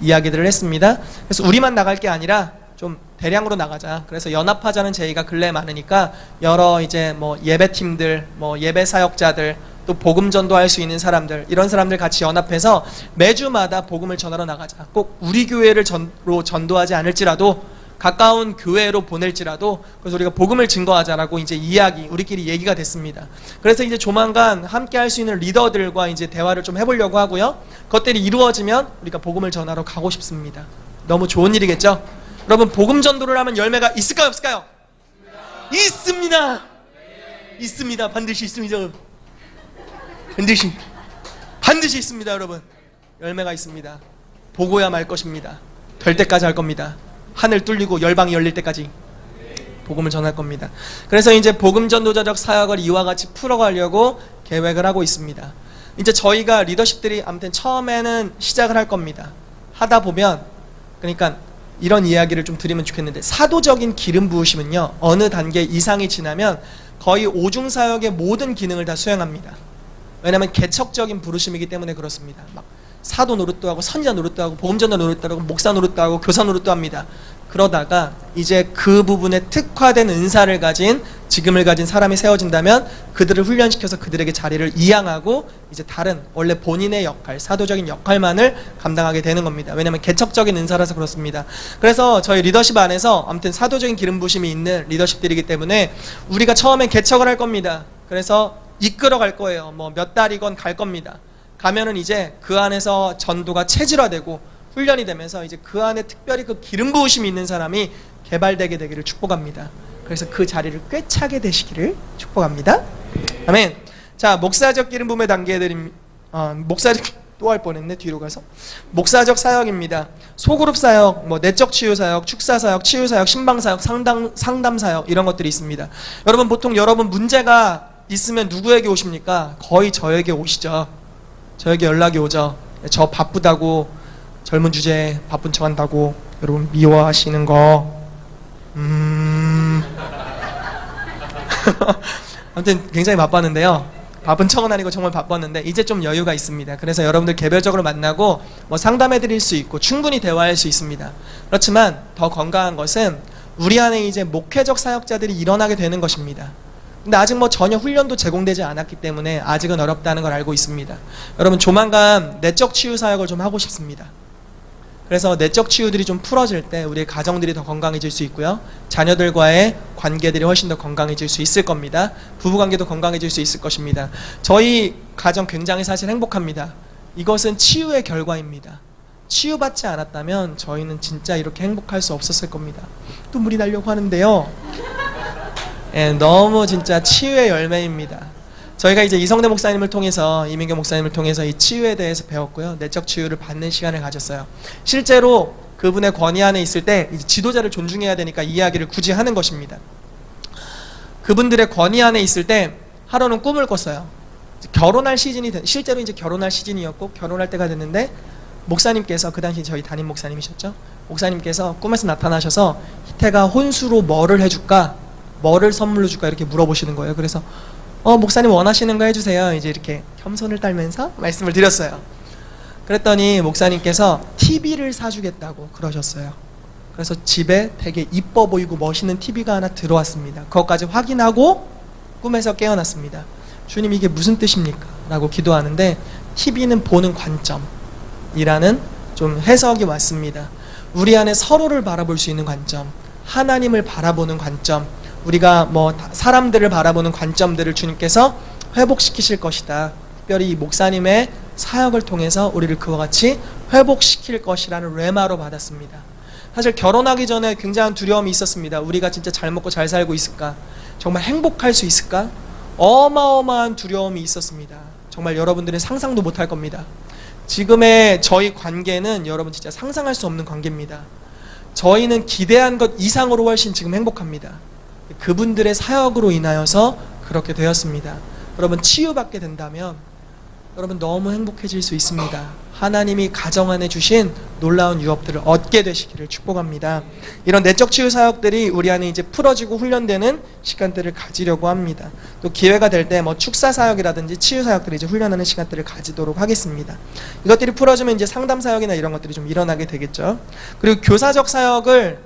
이야기들을 했습니다. 그래서 우리만 나갈 게 아니라 좀 대량으로 나가자. 그래서 연합하자는 제의가 근래에 많으니까 여러 이제 뭐 예배팀들, 뭐 예배 사역자들, 또 복음 전도할 수 있는 사람들, 이런 사람들 같이 연합해서 매주마다 복음을 전하러 나가자. 꼭 우리 교회를 전도하지 않을지라도 가까운 교회로 보낼지라도 그래서 우리가 복음을 증거하자라고 이제 우리끼리 얘기가 됐습니다. 그래서 이제 조만간 함께 할 수 있는 리더들과 이제 대화를 좀 해보려고 하고요. 그것들이 이루어지면 우리가 복음을 전하러 가고 싶습니다. 너무 좋은 일이겠죠? 여러분, 복음 전도를 하면 열매가 있을까요, 없을까요? 있습니다. 있습니다. 반드시 있습니다. 반드시 있습니다. 여러분, 열매가 있습니다. 보고야 말 것입니다. 될 때까지 할 겁니다. 하늘 뚫리고 열방이 열릴 때까지 복음을 전할 겁니다. 그래서 이제 복음 전도자적 사역을 이와 같이 풀어가려고 계획을 하고 있습니다. 이제 저희가 리더십들이 아무튼 처음에는 시작을 할 겁니다. 하다 보면, 그러니까 이런 이야기를 좀 드리면 좋겠는데, 사도적인 기름 부으심은요, 어느 단계 이상이 지나면 거의 오중사역의 모든 기능을 다 수행합니다. 왜냐하면 개척적인 부르심이기 때문에 그렇습니다. 막 사도 노릇도 하고 선지자 노릇도 하고 복음전도 노릇도 하고 목사 노릇도 하고 교사 노릇도 합니다. 그러다가 이제 그 부분에 특화된 은사를 가진, 직음을 가진 사람이 세워진다면 그들을 훈련시켜서 그들에게 자리를 이양하고 이제 다른 원래 본인의 역할, 사도적인 역할만을 감당하게 되는 겁니다. 왜냐하면 개척적인 은사라서 그렇습니다. 그래서 저희 리더십 안에서 아무튼 사도적인 기름 부심이 있는 리더십들이기 때문에 우리가 처음에 개척을 할 겁니다. 그래서 이끌어 갈 거예요. 뭐 몇 달이건 갈 겁니다. 가면은 이제 그 안에서 전도가 체질화되고 훈련이 되면서 이제 그 안에 특별히 그 기름 부으심이 있는 사람이 개발되게 되기를 축복합니다. 그래서 그 자리를 꿰차게 되시기를 축복합니다. 아멘. 자, 목사적 기름 부음의 단계들입니다. 목사적 또 할 뻔했네. 뒤로 가서 목사적 사역입니다. 소그룹 사역, 뭐 내적 치유 사역, 축사 사역, 치유 사역, 신방 사역, 상담 사역, 이런 것들이 있습니다. 여러분, 보통 여러분 문제가 있으면 누구에게 오십니까? 거의 저에게 오시죠. 저에게 연락이 오죠. 저 바쁘다고, 젊은 주제에 바쁜 척 한다고 여러분 미워하시는 거 아무튼 굉장히 바빴는데요. 바쁜 척은 아니고 정말 바빴는데 이제 좀 여유가 있습니다. 그래서 여러분들 개별적으로 만나고 뭐 상담해 드릴 수 있고 충분히 대화할 수 있습니다. 그렇지만 더 건강한 것은 우리 안에 이제 목회적 사역자들이 일어나게 되는 것입니다. 근데 아직 뭐 전혀 훈련도 제공되지 않았기 때문에 아직은 어렵다는 걸 알고 있습니다. 여러분, 조만간 내적 치유 사역을 좀 하고 싶습니다. 그래서 내적 치유들이 좀 풀어질 때 우리의 가정들이 더 건강해질 수 있고요. 자녀들과의 관계들이 훨씬 더 건강해질 수 있을 겁니다. 부부관계도 건강해질 수 있을 것입니다. 저희 가정 굉장히 사실 행복합니다. 이것은 치유의 결과입니다. 치유받지 않았다면 저희는 진짜 이렇게 행복할 수 없었을 겁니다. 또 물이 나려고 하는데요. 예, 너무 진짜 치유의 열매입니다. 저희가 이제 이성대 목사님을 통해서, 이민경 목사님을 통해서 이 치유에 대해서 배웠고요. 내적 치유를 받는 시간을 가졌어요. 실제로 그분의 권위 안에 있을 때 이제 지도자를 존중해야 되니까 이 이야기를 굳이 하는 것입니다. 그분들의 권위 안에 있을 때 하루는 꿈을 꿨어요. 결혼할 시즌이 실제로 이제 결혼할 시즌이었고 결혼할 때가 됐는데, 목사님께서, 그 당시 저희 담임 목사님이셨죠. 목사님께서 꿈에서 나타나셔서 희태가 혼수로 뭐를 해줄까, 뭐를 선물로 줄까 이렇게 물어보시는 거예요. 그래서 목사님 원하시는 거 해주세요. 이제 이렇게 겸손을 떨면서 말씀을 드렸어요. 그랬더니 목사님께서 TV를 사주겠다고 그러셨어요. 그래서 집에 되게 이뻐 보이고 멋있는 TV가 하나 들어왔습니다. 그것까지 확인하고 꿈에서 깨어났습니다. 주님, 이게 무슨 뜻입니까? 라고 기도하는데, TV는 보는 관점이라는 좀 해석이 왔습니다. 우리 안에 서로를 바라볼 수 있는 관점, 하나님을 바라보는 관점, 우리가 뭐 사람들을 바라보는 관점들을 주님께서 회복시키실 것이다. 특별히 이 목사님의 사역을 통해서 우리를 그와 같이 회복시킬 것이라는 레마로 받았습니다. 사실 결혼하기 전에 굉장한 두려움이 있었습니다. 우리가 진짜 잘 먹고 잘 살고 있을까? 정말 행복할 수 있을까? 어마어마한 두려움이 있었습니다. 정말 여러분들은 상상도 못할 겁니다. 지금의 저희 관계는 여러분 진짜 상상할 수 없는 관계입니다. 저희는 기대한 것 이상으로 훨씬 지금 행복합니다. 그분들의 사역으로 인하여서 그렇게 되었습니다. 여러분 치유받게 된다면 여러분 너무 행복해질 수 있습니다. 하나님이 가정 안에 주신 놀라운 유업들을 얻게 되시기를 축복합니다. 이런 내적 치유 사역들이 우리 안에 이제 풀어지고 훈련되는 시간들을 가지려고 합니다. 또 기회가 될 때 뭐 축사 사역이라든지 치유 사역들을 이제 훈련하는 시간들을 가지도록 하겠습니다. 이것들이 풀어지면 이제 상담 사역이나 이런 것들이 좀 일어나게 되겠죠. 그리고 교사적 사역을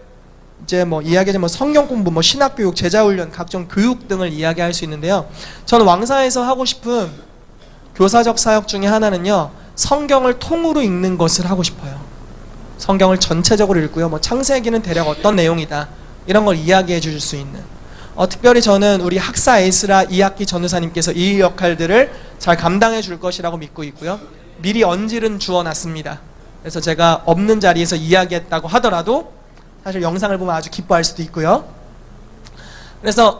이제 뭐 이야기하자면 뭐 성경 공부, 뭐 신학 교육, 제자 훈련, 각종 교육 등을 이야기할 수 있는데요. 저는 왕사에서 하고 싶은 교사적 사역 중에 하나는요, 성경을 통으로 읽는 것을 하고 싶어요. 성경을 전체적으로 읽고요, 뭐 창세기는 대략 어떤 내용이다 이런 걸 이야기해 주실 수 있는, 특별히 저는 우리 학사 에스라 2학기 전우사님께서 이 역할들을 잘 감당해 줄 것이라고 믿고 있고요, 미리 언질은 주어놨습니다. 그래서 제가 없는 자리에서 이야기했다고 하더라도 사실 영상을 보면 아주 기뻐할 수도 있고요. 그래서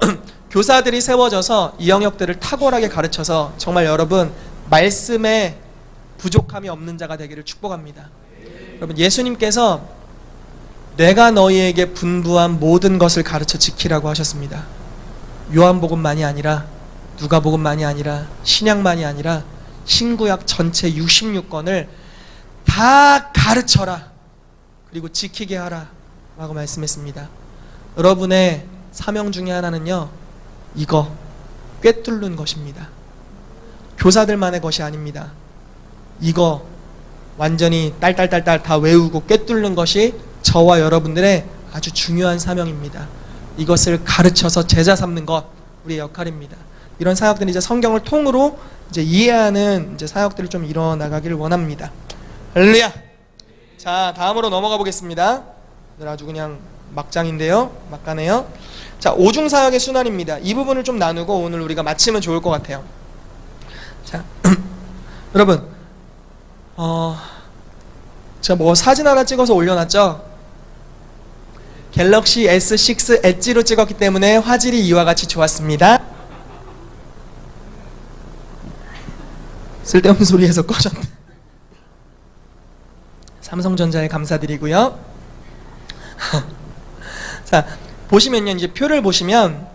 교사들이 세워져서 이 영역들을 탁월하게 가르쳐서 정말 여러분 말씀에 부족함이 없는 자가 되기를 축복합니다. 여러분 예수님께서 내가 너희에게 분부한 모든 것을 가르쳐 지키라고 하셨습니다. 요한복음만이 아니라 누가복음만이 아니라 신약만이 아니라 신구약 전체 66권을 다 가르쳐라, 그리고 지키게 하라 라고 말씀했습니다. 여러분의 사명 중에 하나는요, 이거 꿰뚫는 것입니다. 교사들만의 것이 아닙니다. 이거 완전히 딸딸딸딸 다 외우고 꿰뚫는 것이 저와 여러분들의 아주 중요한 사명입니다. 이것을 가르쳐서 제자 삼는 것 우리의 역할입니다. 이런 사역들이 이제 성경을 통으로 이제 이해하는 이제 사역들을 좀 일어나가기를 원합니다. 할렐루야. 자, 다음으로 넘어가 보겠습니다. 아주 그냥 막장인데요, 막가네요. 자, 오중 사역의 순환입니다. 이 부분을 좀 나누고 오늘 우리가 마치면 좋을 것 같아요. 자, 여러분, 제가 뭐 사진 하나 찍어서 올려놨죠? 갤럭시 S6 엣지로 찍었기 때문에 화질이 이와 같이 좋았습니다. 쓸데없는 소리에서 꺼졌네. 삼성전자에 감사드리고요. 자, 보시면요, 이제 표를 보시면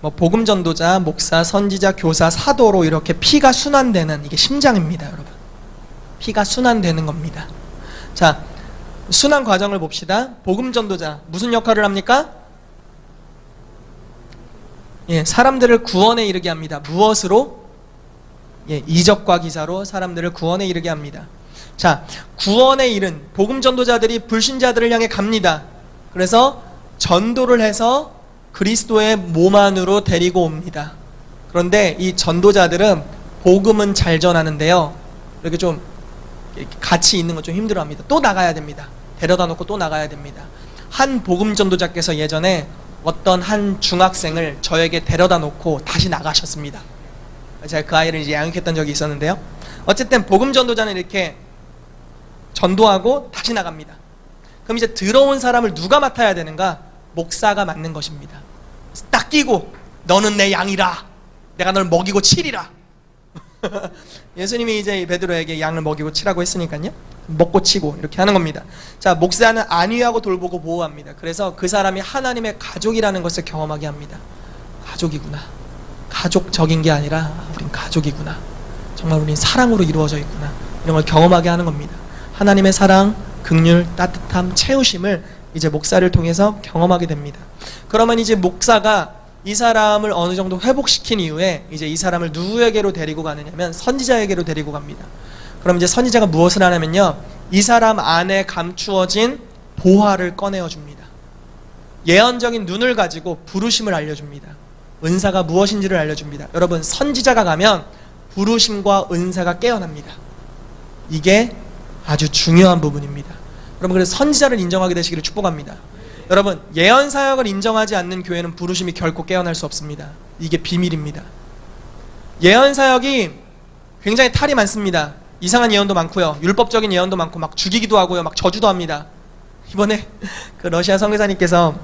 뭐 복음 전도자, 목사, 선지자, 교사, 사도로 이렇게 피가 순환되는, 이게 심장입니다, 여러분. 피가 순환되는 겁니다. 자, 순환 과정을 봅시다. 복음 전도자 무슨 역할을 합니까? 예, 사람들을 구원에 이르게 합니다. 무엇으로? 예, 이적과 기사로 사람들을 구원에 이르게 합니다. 자, 구원에 이른 복음 전도자들이 불신자들을 향해 갑니다. 그래서 전도를 해서 그리스도의 몸 안으로 데리고 옵니다. 그런데 이 전도자들은 복음은 잘 전하는데요, 이렇게 좀 같이 있는 건 좀 힘들어합니다. 또 나가야 됩니다. 데려다 놓고 또 나가야 됩니다. 한 복음 전도자께서 예전에 어떤 한 중학생을 저에게 데려다 놓고 다시 나가셨습니다. 제가 그 아이를 이제 양육했던 적이 있었는데요, 어쨌든 복음 전도자는 이렇게 전도하고 다시 나갑니다. 그럼 이제 들어온 사람을 누가 맡아야 되는가? 목사가 맡는 것입니다. 딱 끼고 너는 내 양이라, 내가 널 먹이고 치리라. 예수님이 이제 베드로에게 양을 먹이고 치라고 했으니까요, 먹고 치고 이렇게 하는 겁니다. 자, 목사는 안위하고 돌보고 보호합니다. 그래서 그 사람이 하나님의 가족이라는 것을 경험하게 합니다. 가족이구나, 가족적인 게 아니라 우린 가족이구나, 정말 우린 사랑으로 이루어져 있구나, 이런 걸 경험하게 하는 겁니다. 하나님의 사랑, 긍휼, 따뜻함, 채우심을 이제 목사를 통해서 경험하게 됩니다. 그러면 이제 목사가 이 사람을 어느 정도 회복시킨 이후에 이제 이 사람을 누구에게로 데리고 가느냐면 선지자에게로 데리고 갑니다. 그럼 이제 선지자가 무엇을 하냐면요, 이 사람 안에 감추어진 보화를 꺼내어 줍니다. 예언적인 눈을 가지고 부르심을 알려줍니다. 은사가 무엇인지를 알려줍니다. 여러분, 선지자가 가면 부르심과 은사가 깨어납니다. 이게 아주 중요한 부분입니다. 여러분, 그래서 선지자를 인정하게 되시기를 축복합니다. 여러분, 예언 사역을 인정하지 않는 교회는 부르심이 결코 깨어날 수 없습니다. 이게 비밀입니다. 예언 사역이 굉장히 탈이 많습니다. 이상한 예언도 많고요, 율법적인 예언도 많고, 막 죽이기도 하고요, 막 저주도 합니다. 이번에 그 러시아 선교사님께서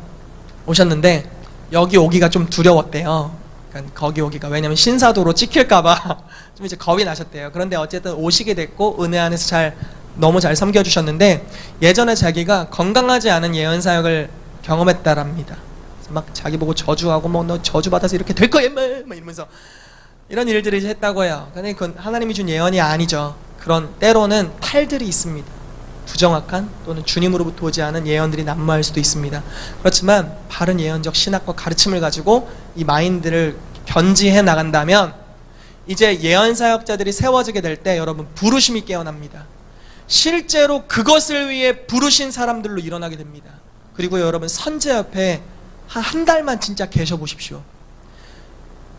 오셨는데 여기 오기가 좀 두려웠대요. 그러니까 거기 오기가, 왜냐면 신사도로 찍힐까봐 좀 이제 겁이 나셨대요. 그런데 어쨌든 오시게 됐고 은혜 안에서 너무 잘 섬겨주셨는데, 예전에 자기가 건강하지 않은 예언 사역을 경험했다랍니다. 막 자기 보고 저주하고 뭐 너 저주 받아서 이렇게 될 거야 막 이러면서 이런 일들을 했다고 해요. 근데 그건 하나님이 준 예언이 아니죠. 그런 때로는 탈들이 있습니다. 부정확한 또는 주님으로부터 오지 않은 예언들이 난무할 수도 있습니다. 그렇지만 바른 예언적 신학과 가르침을 가지고 이 마인드를 견지해 나간다면 이제 예언 사역자들이 세워지게 될 때 여러분 부르심이 깨어납니다. 실제로 그것을 위해 부르신 사람들로 일어나게 됩니다. 그리고 여러분 선제 옆에 한 달만 진짜 계셔 보십시오.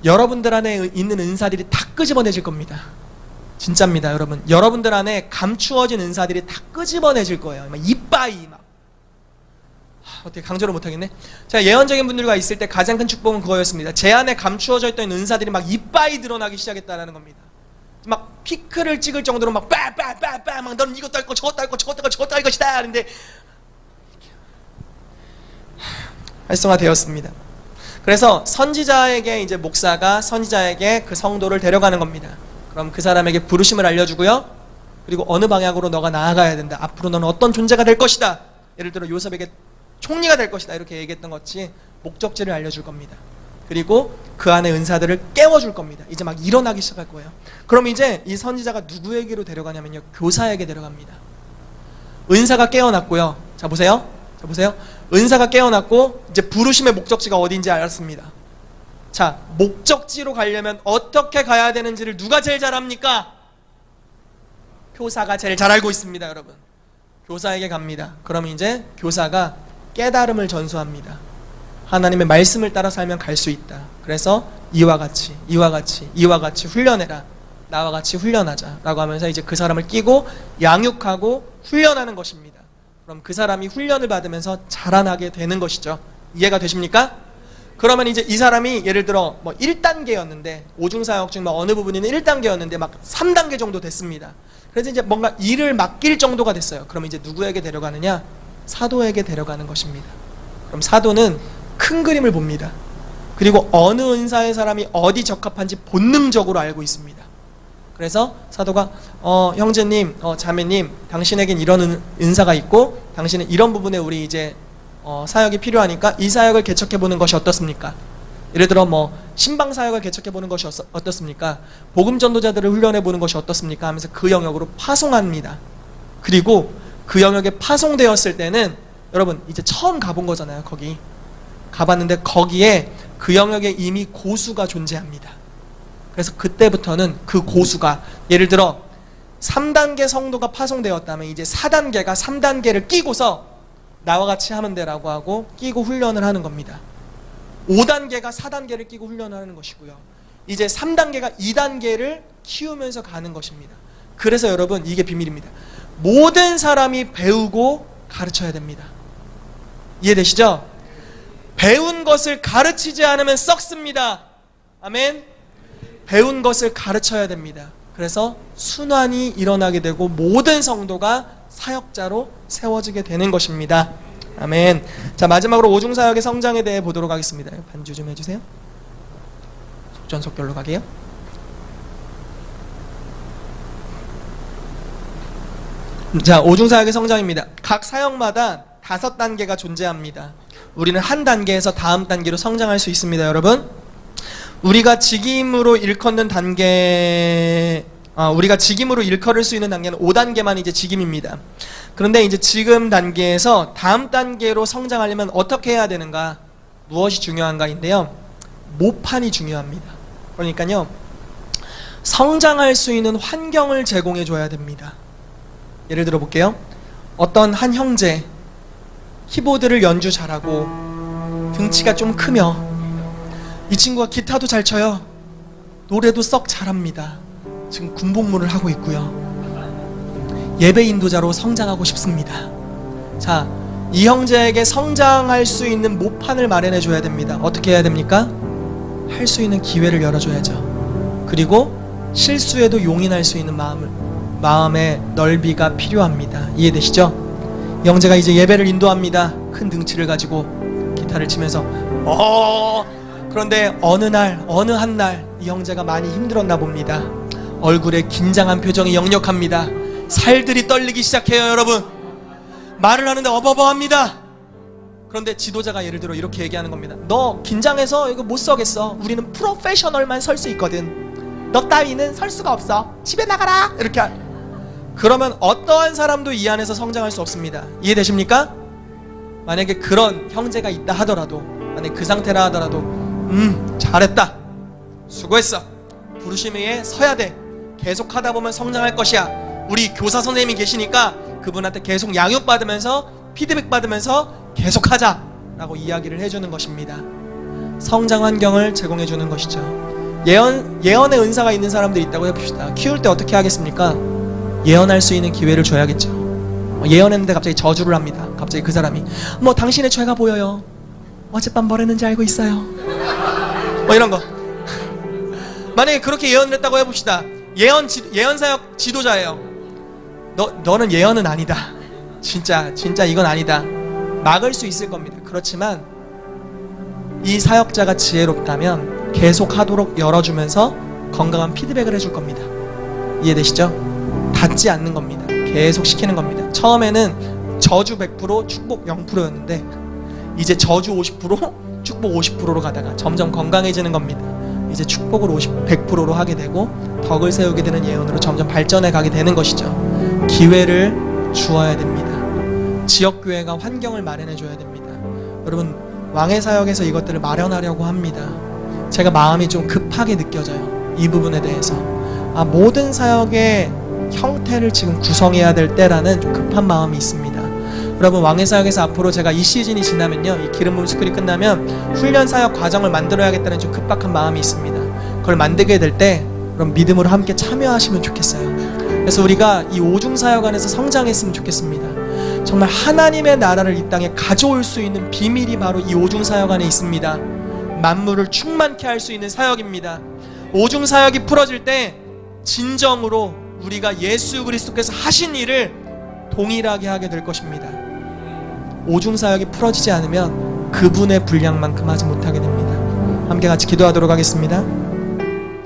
여러분들 안에 있는 은사들이 다 끄집어내질 겁니다. 진짜입니다, 여러분. 여러분들 안에 감추어진 은사들이 다 끄집어내질 거예요. 막 이빠이 막. 어떻게 강조를 못하겠네. 제가 예언적인 분들과 있을 때 가장 큰 축복은 그거였습니다. 제 안에 감추어져 있던 은사들이 막 이빠이 드러나기 시작했다는 겁니다. 막 피크를 찍을 정도로 막 빠빠빠빠 막 너는 이것도 할 거 저것도 할 거 저것도 할 거 저것도 할 것이다 하는데 활성화되었습니다. 그래서 선지자에게 이제 목사가 선지자에게 그 성도를 데려가는 겁니다. 그럼 그 사람에게 부르심을 알려주고요. 그리고 어느 방향으로 너가 나아가야 된다. 앞으로 너는 어떤 존재가 될 것이다. 예를 들어 요셉에게 총리가 될 것이다. 이렇게 얘기했던 것이 목적지를 알려줄 겁니다. 그리고 그 안에 은사들을 깨워줄 겁니다. 이제 막 일어나기 시작할 거예요. 그럼 이제 이 선지자가 누구에게로 데려가냐면요. 교사에게 데려갑니다. 은사가 깨어났고요. 자 보세요. 은사가 깨어났고 이제 부르심의 목적지가 어디인지 알았습니다. 자, 목적지로 가려면 어떻게 가야 되는지를 누가 제일 잘 압니까? 교사가 제일 잘 알고 있습니다, 여러분. 교사에게 갑니다. 그러면 이제 교사가 깨달음을 전수합니다. 하나님의 말씀을 따라 살면 갈 수 있다. 그래서 이와 같이 훈련해라. 나와 같이 훈련하자 라고 하면서 이제 그 사람을 끼고 양육하고 훈련하는 것입니다. 그럼 그 사람이 훈련을 받으면서 자라나게 되는 것이죠. 이해가 되십니까? 그러면 이제 이 사람이 예를 들어 뭐 1단계였는데 오중사역 중 어느 부분에는 1단계였는데 막 3단계 정도 됐습니다. 그래서 이제 뭔가 일을 맡길 정도가 됐어요. 그럼 이제 누구에게 데려가느냐? 사도에게 데려가는 것입니다. 그럼 사도는 큰 그림을 봅니다. 그리고 어느 은사의 사람이 어디 적합한지 본능적으로 알고 있습니다. 그래서 사도가 형제님, 자매님, 당신에겐 이런 은사가 있고 당신은 이런 부분에 우리 이제 사역이 필요하니까 이 사역을 개척해보는 것이 어떻습니까? 예를 들어 뭐 신방 사역을 개척해보는 것이 어떻습니까? 복음 전도자들을 훈련해보는 것이 어떻습니까? 하면서 그 영역으로 파송합니다. 그리고 그 영역에 파송되었을 때는 여러분 이제 처음 가본 거잖아요. 거기 가봤는데 거기에 그 영역에 이미 고수가 존재합니다. 그래서 그때부터는 그 고수가 예를 들어 3단계 성도가 파송되었다면 이제 4단계가 3단계를 끼고서 나와 같이 하면 되라고 하고 끼고 훈련을 하는 겁니다. 5단계가 4단계를 끼고 훈련을 하는 것이고요. 이제 3단계가 2단계를 키우면서 가는 것입니다. 그래서 여러분 이게 비밀입니다. 모든 사람이 배우고 가르쳐야 됩니다. 이해되시죠? 배운 것을 가르치지 않으면 썩습니다. 아멘. 배운 것을 가르쳐야 됩니다. 그래서 순환이 일어나게 되고 모든 성도가 사역자로 세워지게 되는 것입니다. 아멘. 자, 마지막으로 오중사역의 성장에 대해 보도록 하겠습니다. 반주 좀 해주세요. 속전속결로 가게요. 자, 오중사역의 성장입니다. 각 사역마다 5단계가 존재합니다. 우리는 한 단계에서 다음 단계로 성장할 수 있습니다, 여러분. 우리가 직임으로 일컫는 단계, 우리가 직임으로 일컬을 수 있는 단계는 5단계만 이제 직임입니다. 그런데 이제 지금 단계에서 다음 단계로 성장하려면 어떻게 해야 되는가? 무엇이 중요한가인데요. 모판이 중요합니다. 그러니까요, 성장할 수 있는 환경을 제공해 줘야 됩니다. 예를 들어 볼게요. 어떤 한 형제, 키보드를 연주 잘하고 등치가 좀 크며 이 친구가 기타도 잘 쳐요. 노래도 썩 잘합니다. 지금 군복무를 하고 있고요. 예배 인도자로 성장하고 싶습니다. 자, 이 형제에게 성장할 수 있는 모판을 마련해 줘야 됩니다. 어떻게 해야 됩니까? 할 수 있는 기회를 열어줘야죠. 그리고 실수에도 용인할 수 있는 마음의 넓이가 필요합니다. 이해되시죠? 이 형제가 이제 예배를 인도합니다. 큰 등치를 가지고 기타를 치면서 그런데 어느 한 날 이 형제가 많이 힘들었나 봅니다. 얼굴에 긴장한 표정이 역력합니다. 살들이 떨리기 시작해요. 여러분, 말을 하는데 어버버합니다. 그런데 지도자가 예를 들어 이렇게 얘기하는 겁니다. 너 긴장해서 이거 못 서겠어. 우리는 프로페셔널만 설 수 있거든. 너 따위는 설 수가 없어. 집에 나가라. 이렇게 그러면 어떠한 사람도 이 안에서 성장할 수 없습니다. 이해되십니까? 만약에 그런 형제가 있다 하더라도, 만약에 그 상태라 하더라도 잘했다, 수고했어, 부르심 위에 서야 돼, 계속 하다 보면 성장할 것이야. 우리 교사 선생님이 계시니까 그분한테 계속 양육받으면서 피드백 받으면서 계속하자 라고 이야기를 해주는 것입니다. 성장 환경을 제공해 주는 것이죠. 예언의 은사가 있는 사람들이 있다고 해봅시다. 키울 때 어떻게 하겠습니까? 예언할 수 있는 기회를 줘야겠죠. 예언했는데 갑자기 저주를 합니다. 갑자기 그 사람이 뭐 당신의 죄가 보여요. 어젯밤 뭘 했는지 알고 있어요. 뭐 이런 거. 만약에 그렇게 예언을 했다고 해봅시다. 예언사역 지도자예요. 너는 예언은 아니다. 진짜 이건 아니다. 막을 수 있을 겁니다. 그렇지만 이 사역자가 지혜롭다면 계속 하도록 열어주면서 건강한 피드백을 해줄 겁니다. 이해되시죠? 닫지 않는 겁니다. 계속 시키는 겁니다. 처음에는 저주 100%, 축복 0%였는데 이제 저주 50%, 축복 50%로 가다가 점점 건강해지는 겁니다. 이제 축복을 100%로 하게 되고 덕을 세우게 되는 예언으로 점점 발전해 가게 되는 것이죠. 기회를 주어야 됩니다. 지역교회가 환경을 마련해 줘야 됩니다. 여러분, 왕의 사역에서 이것들을 마련하려고 합니다. 제가 마음이 좀 급하게 느껴져요. 이 부분에 대해서 모든 사역의 형태를 지금 구성해야 될 때라는 좀 급한 마음이 있습니다. 여러분, 왕의 사역에서 앞으로 제가 이 시즌이 지나면요, 이 기름 부음 스쿨이 끝나면 훈련 사역 과정을 만들어야겠다는 좀 급박한 마음이 있습니다. 그걸 만들게 될 때 그럼 믿음으로 함께 참여하시면 좋겠어요. 그래서 우리가 이 오중 사역 안에서 성장했으면 좋겠습니다. 정말 하나님의 나라를 이 땅에 가져올 수 있는 비밀이 바로 이 오중 사역 안에 있습니다. 만물을 충만케 할 수 있는 사역입니다. 오중 사역이 풀어질 때 진정으로 우리가 예수 그리스도께서 하신 일을 동일하게 하게 될 것입니다. 오중 사역이 풀어지지 않으면 그분의 분량만큼 하지 못하게 됩니다. 함께 같이 기도하도록 하겠습니다.